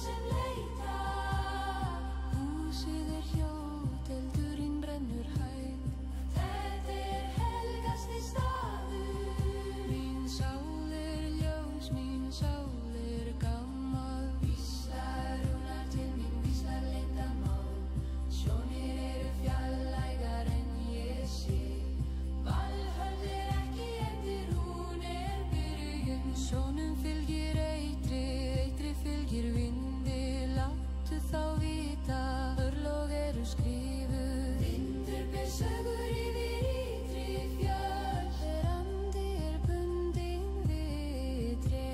[SPEAKER 1] sem leita. Húsið hljótt, eldurinn brennur hægt. Þetta helgasti staður. Mín sál ljós, mín sál gammal. Víslar rúnar til mín, víslar leyndarmál. Sjónir eru fjarlægar en ég sé. Valhöll ekki endir, hún byrjun. Sjónum fylgir eitri fylgir vindi. Láttu þá vita, örlög eru skrifuð. Vindur ber sögur yfir ytri fjöll. Þegar andi bundinn við tré.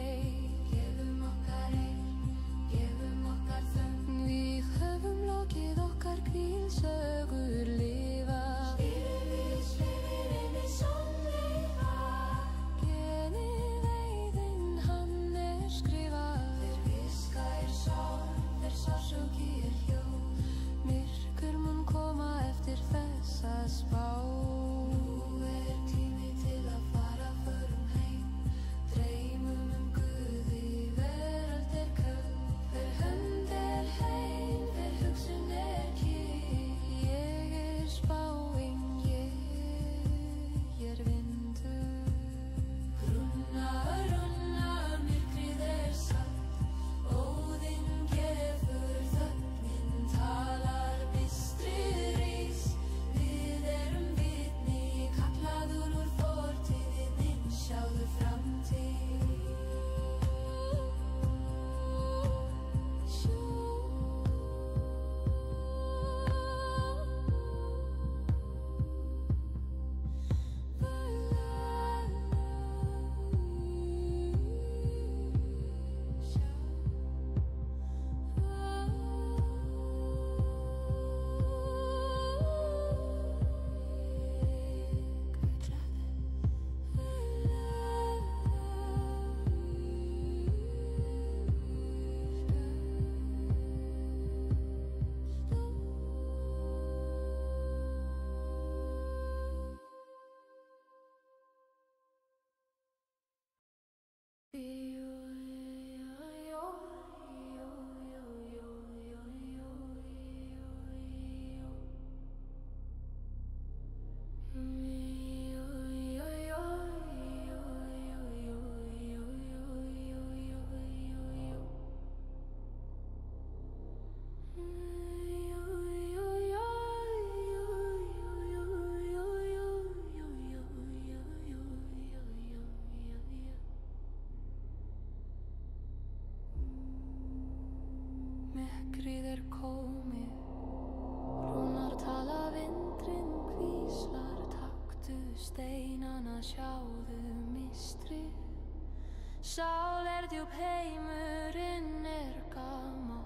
[SPEAKER 1] Sál djúp, heimurinn gamall.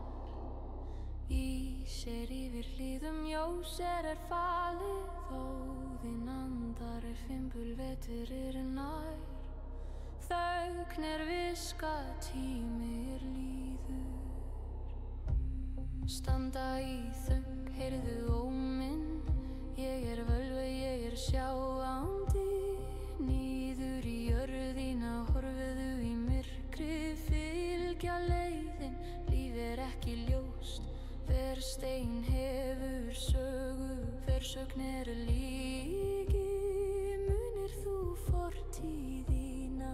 [SPEAKER 1] Ís yfir hlíðum, ljós falið. Óðinn andar fimbulvetur nær. Þögn viska, tími líður. Standa í þögn, heyrðu óminn. Ég völva, ég sjáandi. Niður í jörðina, horfðu í myrkrið. Fylgja leiðin, líf ekki ljóst. Hver stein hefur sögu, hver sögn líki. Munir þú fortíðina,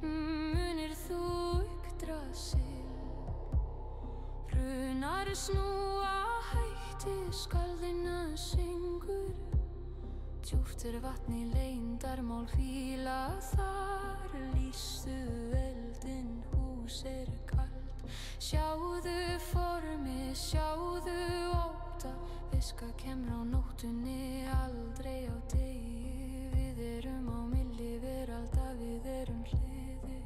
[SPEAKER 1] munir þú Yggdrasil. Runar snúa hætti, skarðina syngur. Djúpt vatni leyndarmál hvíla þar. Lýstu eldinn, hús kalt. Sjáðu formið, sjáðu ótta. Viska kemur á nóttunni, aldrei á degi. Við erum á milli veralda, við erum hliðið.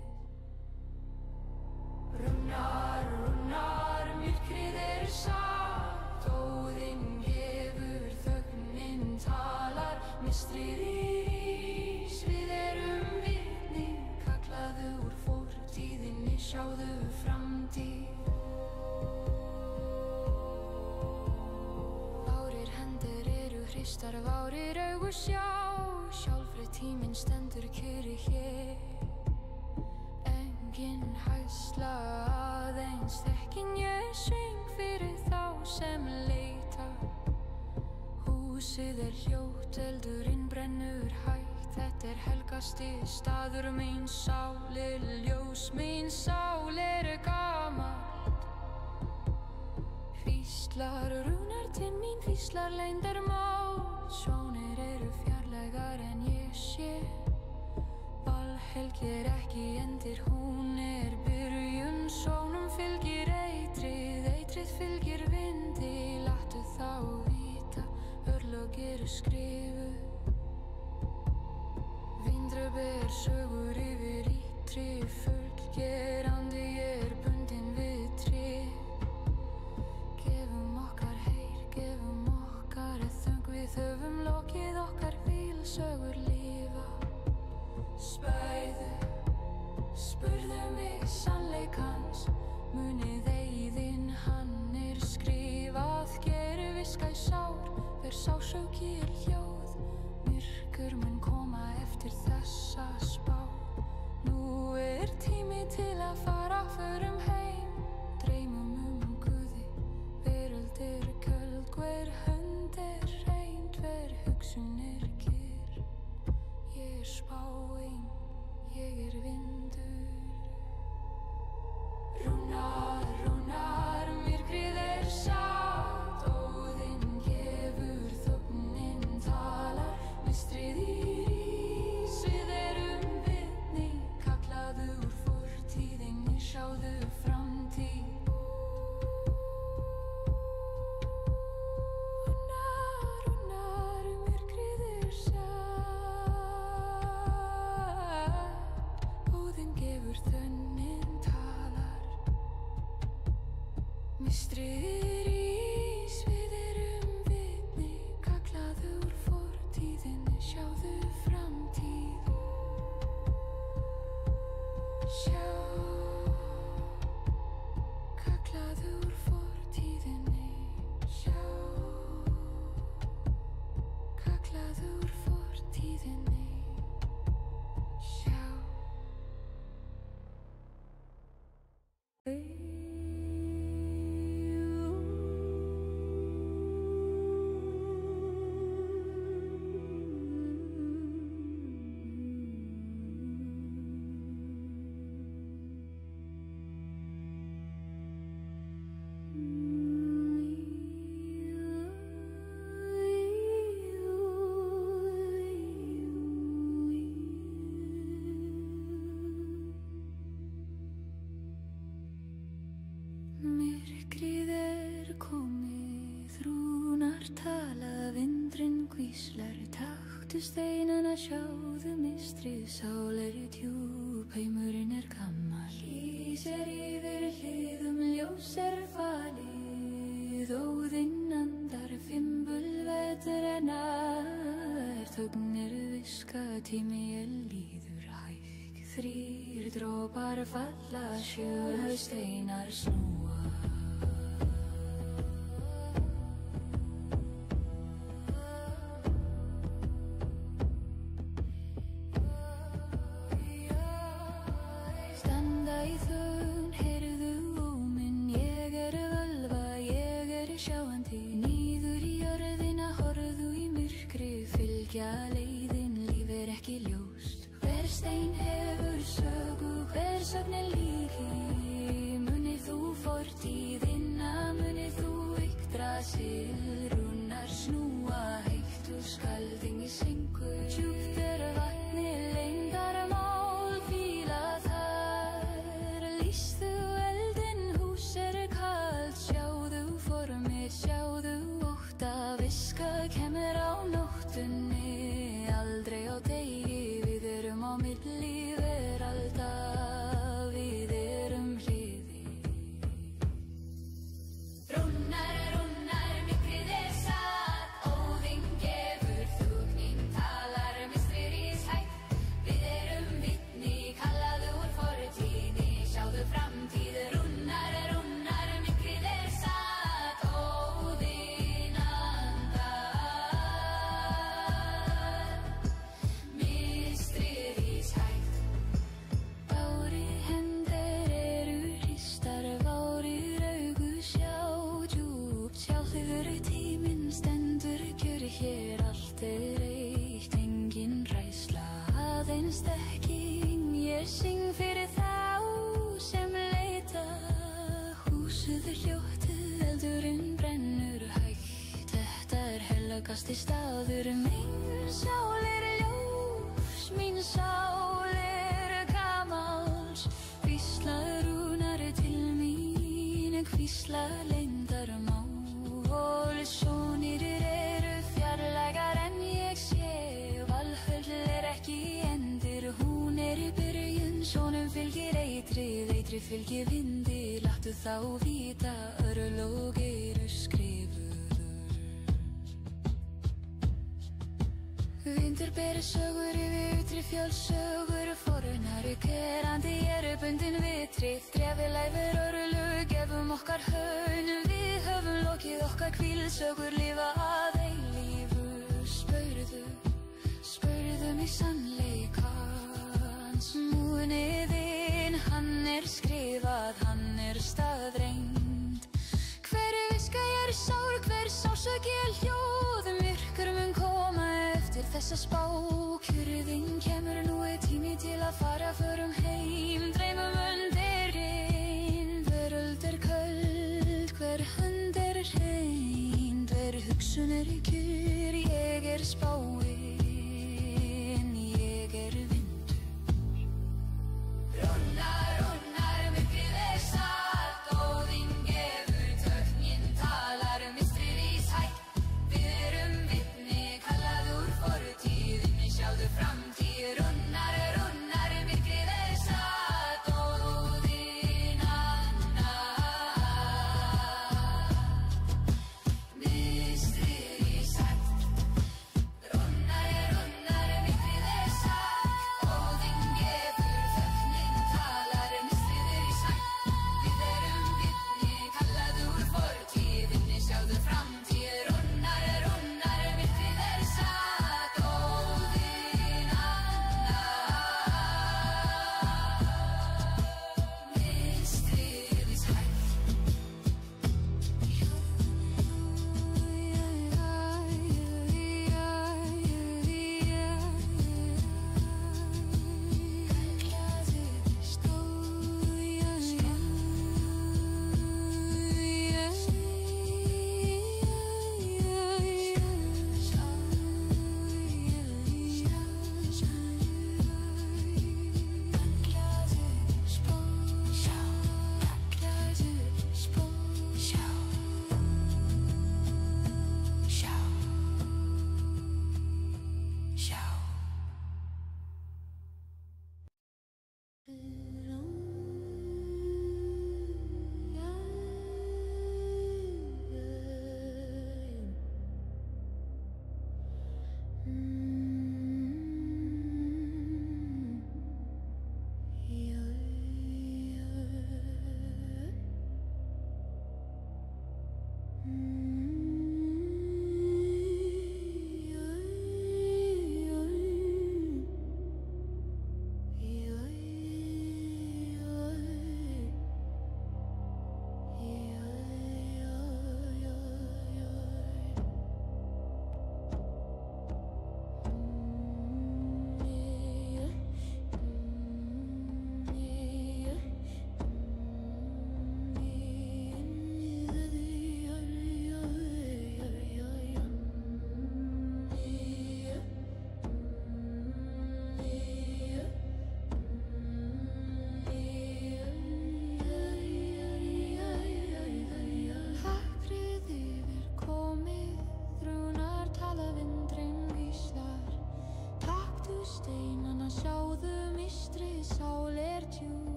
[SPEAKER 1] Rúnar, rúnar, myrkrið satt. Óðinn gefur, þögnin talar. Mistrið rís, við erum vitni. Kallaðu úr fortíðinni, sjáðu framtíð. Várir hendur hristar, várir augu sjá. Sjálfri tíminn stendur kyrri hér. Engin hæsla, aðeins þekking. Ég söng fyrir þá sem leita. Húsið hljótt, eldurinn brennur hægt. Þetta helgasti staður, mín sál ljós, mín sál gamalt. Hvíslar rúnar til mín, hvíslar leyndarmál. Sjónir fjarlægar en ég sé. Valhelgi ekki endir, hún byrjun. Sónum fylgir eitrið, eitrið fylgir vindi. Láttu þá vita, örlög skrifuð. Vindröp sögur yfir ítri fullgerandi. Ég bundin við tré. Gefum okkar heyr, gefum okkar þögn. Við höfum lokið okkar vílsögur lifa. Spæðu, spurðu mig sannleikans. Munið eyðinn, hann skrifað. Geru viska í sár, hver sásauki hljóð. Myrkur mun koma eftir þessa spá. Nú tími til að fara, förum heim. Dreymum Guði, veröld köld. Hver hönd hrein, hver hugsun kyrr. Ég spáin, ég vindur. Rúnar, rúnar, myrkrið satt. Óðinn gefur, þögnin talar. Mistrið rís, við erum vitni. Kallaðu úr fortíðinni, sjáðu framtíð. Rúnar, rúnar, myrkrið satt. Óðinn gefur, þögnin talar. Mistrið rís, við erum vitni. Kallaðu úr fortíðinni, sjáðu framtíð. Sjá, kallaðu úr fortíðinni. Sjá, kallaðu úr fortíðinni. Sjá. Myrkrið komið, rúnar tala. Vindurinn hvíslar, taktu steinana, sjáðu mistrið. Sál djúp, heimurinn gamall. ljós falið, óðinn andar fimbulveturnar, þögnir viska tími líður hægt, þrír dropar falla, sjö steinar snúa. Standa í þögn, heyrðu óminn, ég völva, ég sjáandi, níður í jörðina, horfðu í myrkri, fylgja leiðin, líf ekki ljóst. Hver stein hefur sögu, hver sögn líki, munið þú fortíðina, munið þú yktra silrúnar snúa, heitt og skalding í syngu, djúpt vatni leyndarmál hvíla þar, lýstu eldinn, hús kalt, sjáðu formið, sjáðu ótta, viska kemur á nóttunni, aldrei á degi, við erum á milli veralda, við erum hliði. Rúnnar, myrkrið satt, óðinn gefur, þögnin talar, myrkrið hægt, við erum vitni, kallaðu úr fortíðinni, sjáðu framtíð. Rúnnar, myrkrið satt, óðinn andar, myrkrið hægt. Bári hendur hristar, várir augu sjá djúpt, sjálfur tíminn stendur kjör hér, allt eitt, engin ræðsla, aðeins þekking, ég syng fyrir þá sem leita, húsið hljótið, eldurinn brennur hægt, þetta helgasti staður, mín sál ljós, mín sál gamals, hvísla Rúnar til mín, hvísla leyndarmál, sonir eru fjarlægar en ég sé, Valhöll ekki endir, hún í byrjun, sonum fylgir eitrið fylgir vindi, láttu þá vita, örlög eru skrifuð. Vindur ber sögur yfir utri fjölsögur, forunari kerandi eru bundin vitri, drefi læfur örlög, gefum okkar haun, við höfum lokið okkar hvílsögur, lifa að eilífu. Spurðu mig sannleikans, múniðinn, hann skrifað, hann staðreind. Hver viska sár, hver sásöki hljóð, myrkur mun koma eftir þessa spá, kjörðin kemur, nú tími til að fara, förum heim, dreymum undirinn, veröld köld, hver hönd hrein, hver hugsun kjur, ég spáin, ég vindur.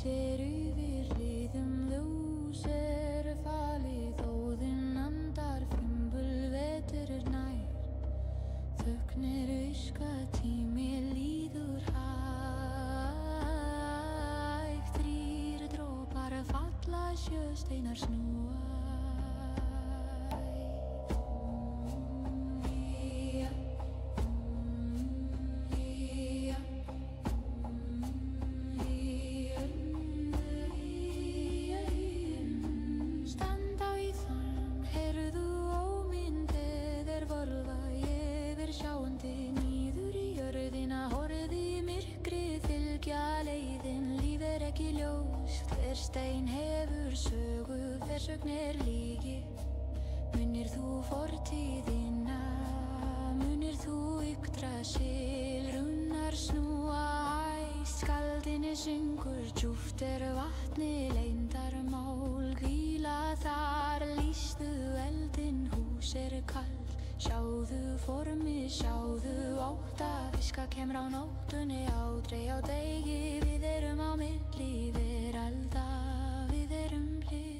[SPEAKER 1] sér yfir hlíðum ljós falið óðinn andar fimbul vetur nær þögnir auska tími líður hægt þrír dropar falla sjö steinar snúa Stein hefur sögu, þversögnir lígi Munir þú fortíðina, munir þú Yggdrasil runnar snúa hæst Skaldinni syngur, djúpt vatni leyndarmál hvíla þar Lýstu eldinn, hús kalt Sjáðu formi, sjáðu átta Viska kemur á nóttunni, aldrei á degi Við erum á milli veralda Við erum hliði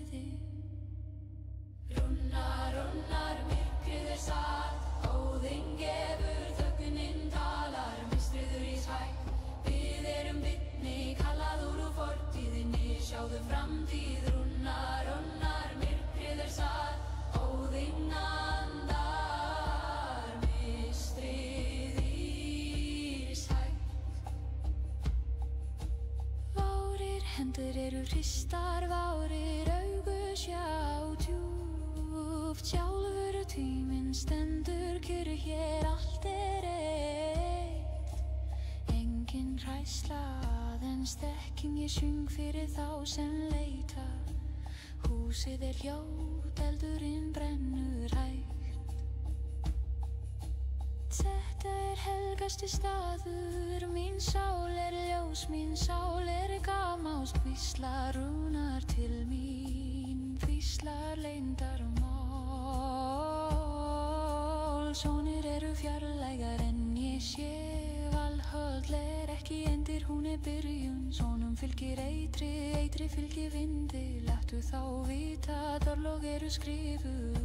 [SPEAKER 1] Runnar, myrkrið satt Óðinn gefur, þögnin talar Mistriður í hægt Við erum vitni, kallað úr fortíðinni Sjáðu framtíð Runnar, myrkrið satt Óðinn andar Mistrið í hægt Várir hendur eru hristar Várir augu sjá djúpt Sjálfur tíminn stendur kyrr Hér allt eitt Engin hræðsla aðeins þekking Ég syng fyrir þá sem leita Húsið hljótt, eldurinn brennur hægt Þetta helgasti staður Mín sál ljós, mín sál gamás Hvíslar rúnar til mín Hvíslar leyndarmál Sónir eru fjarlægar en ég sé Valhöll ekki endir, hún byrjun Sónum fylgir eitri fylgir vindi Láttu þá vita, örlög eru skrifuð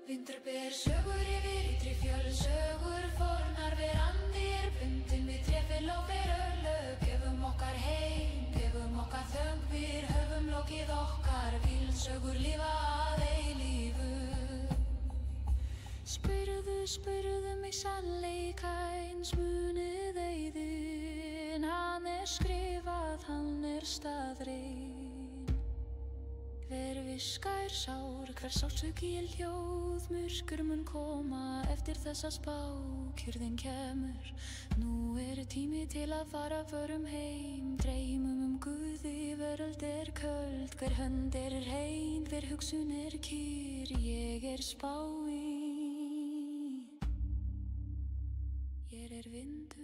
[SPEAKER 1] Vindur ber sögur yfir ytri fjöll Sögur fornar verandir Bundin við trefil og fer örlög Gefum okkar heim, gefum okkar þögn Við höfum lokið okkar Vild sögur lifa að eilífu Spurðu mig sannleikans Munið eyðin Hann skrifað, hann staðrein Hver viskar sár, hver sársauki hljóð Myrkur mun koma eftir þessa spá Kyrrðin kemur, nú tími til að fara förum heim Dreymum Guði, veröld köld Hver hönd hrein, hver hugsun kyrr Ég spáin Ég vindur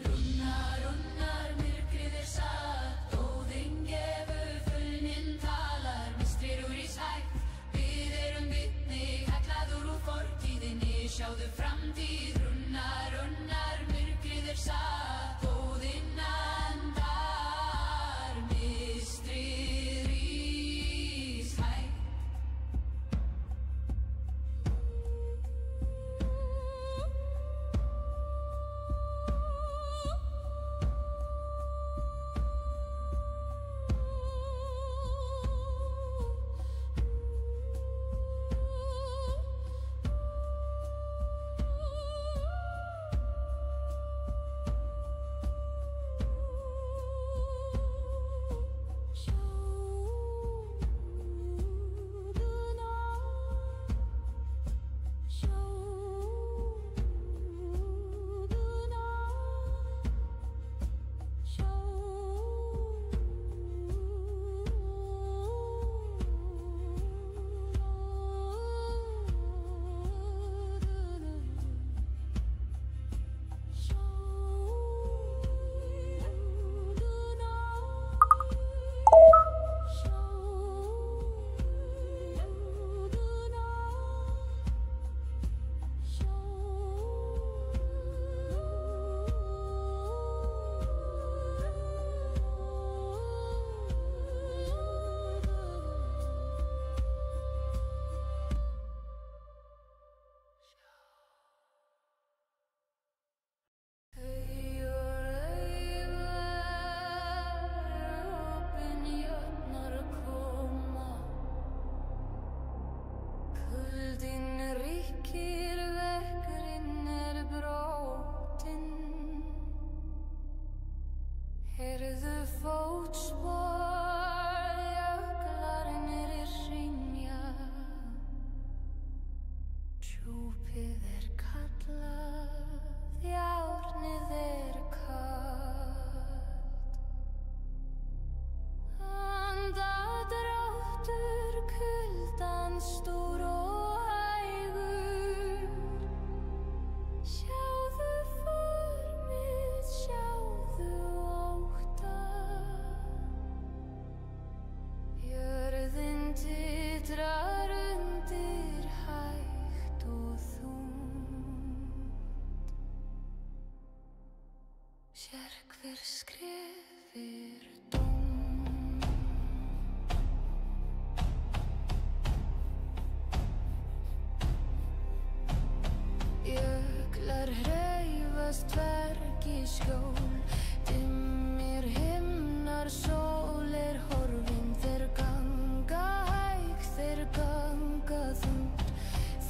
[SPEAKER 1] Runnar, myrkrið satt Óðinn gefur, fullminn talar Mistrir úr hægt Við erum vitni, kallaður úr fortíðinni Sjáðu framtíð Runnar, myrkrið satt Óðinn andar Mistrir í hægt Heyrðu fótspor, jöklarnir hrynja. Djúpið kallað, járnið kalt. Andardráttur kuldans stór og hægur. Sjáðu formið, sjáðu ótta. Jörðin titrar undir hægt og þungt. Sérhver skrifir dóm. Jöklar hreyfast hvergi skjól. Dimmir himnar, sól horfin. Þeir ganga hægt, þeir ganga þungt.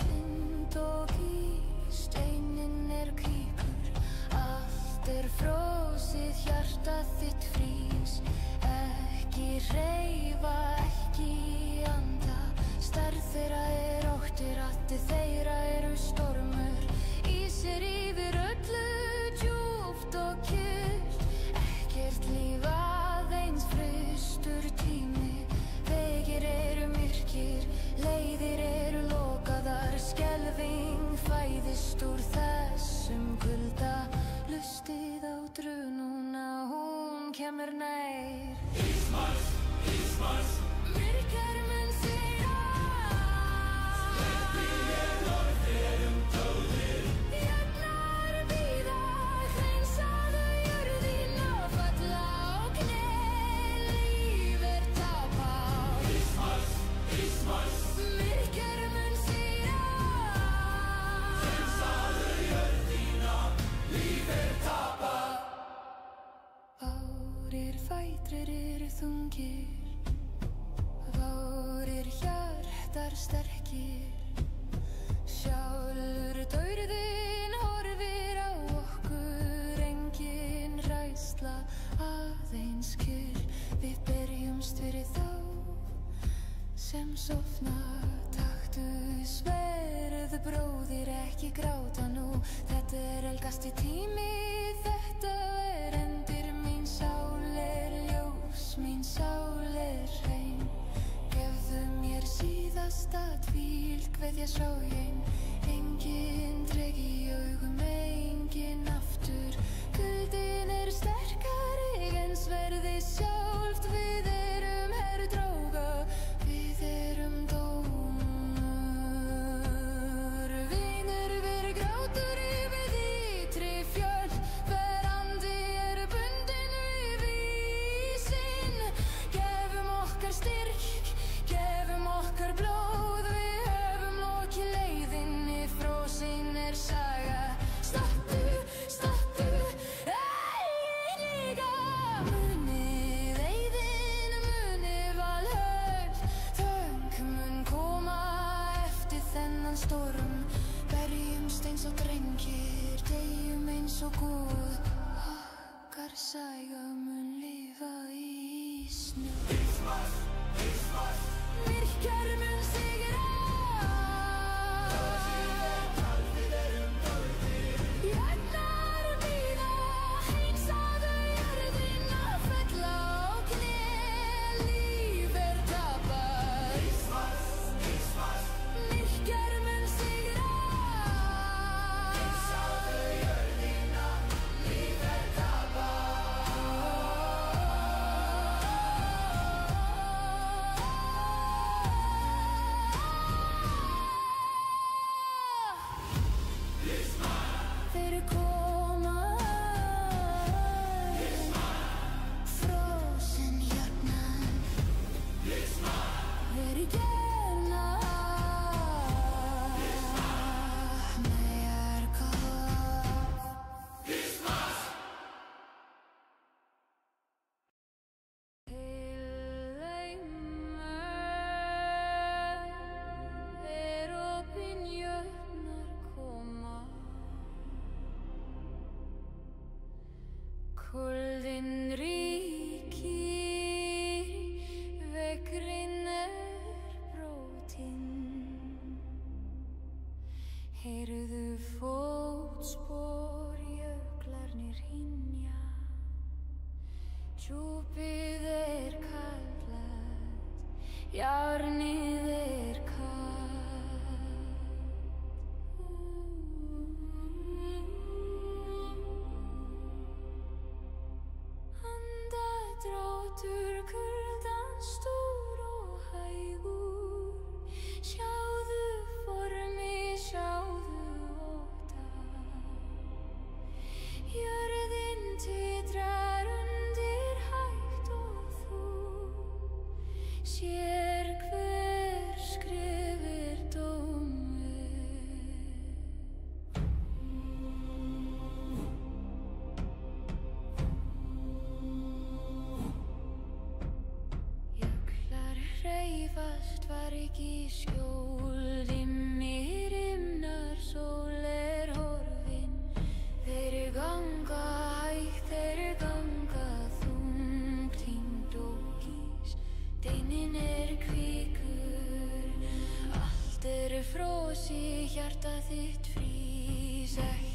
[SPEAKER 1] Þynd og í steininn kríkur. Allt fróðið, hjartað þitt frýs. Ekki hreyfa, ekki anda. Stærð þeirra ótti, raddir þeirra stormur. Ísir yfir öllu, djúpt og kyrrt. Ekkert líf aðeins frystur tími. Vegir myrkir, leiðir lokaðar. Skelfing fæðist úr þessum kulda. Hlustið á drununa, hún kemur nær. Ísmars, Ísmars. Myrkar mun sigra. Sleppi orðir tóðir. Jöklar bíða, hreinsaðu jörðina. Falla á kné, líf tapað. Ísmars, Ísmars. Myrkar mun sigra. Hreinsaðu jörðina, líf tapað. Bárir fætrir þungir. Bárir hjartar sterkir. Sjálfur dauðinn horfir á okkur. Engin hræðsla, aðeins kyrrð. Við berjumst fyrir þá sem sofna. Taktu sverð, bróðir, ekki gráta nú. Þetta helgasti tími, þetta endir. Mín sál ljós, mín sál hrein. Gefðu mér síðasta hvíld, kveðja sorgin. Engin dreg í augum, engin aftur. Kuldinn sterkari en sverðið sjálft. Við herdróga, við dómur. Vinur, við grátur yfir ytri fjöll. Hver andi bundinn við vísinn. Gefum okkar styrk, gefum okkar blóð. Við höfum lokið leiðinni, frosin saga. Stattu, stattu, eigin líka. Munið eyðin, munið Valhöll. Þögn mun koma eftir þennan storm. Berjumst eins og drengir, deyjum eins og guð. Okkar saga mun lifa í snjó. Ísmars, Ísmars. Myrkar mun sigra. Jöklar bíða, hreinsaðu jörðina. Falla á kné, líf tapað. Ísmars, Ísmars. Myrkar mun sigra. Hreinsaðu jörðina, líf tapað. frosi, hjarta þitt frýs ekki.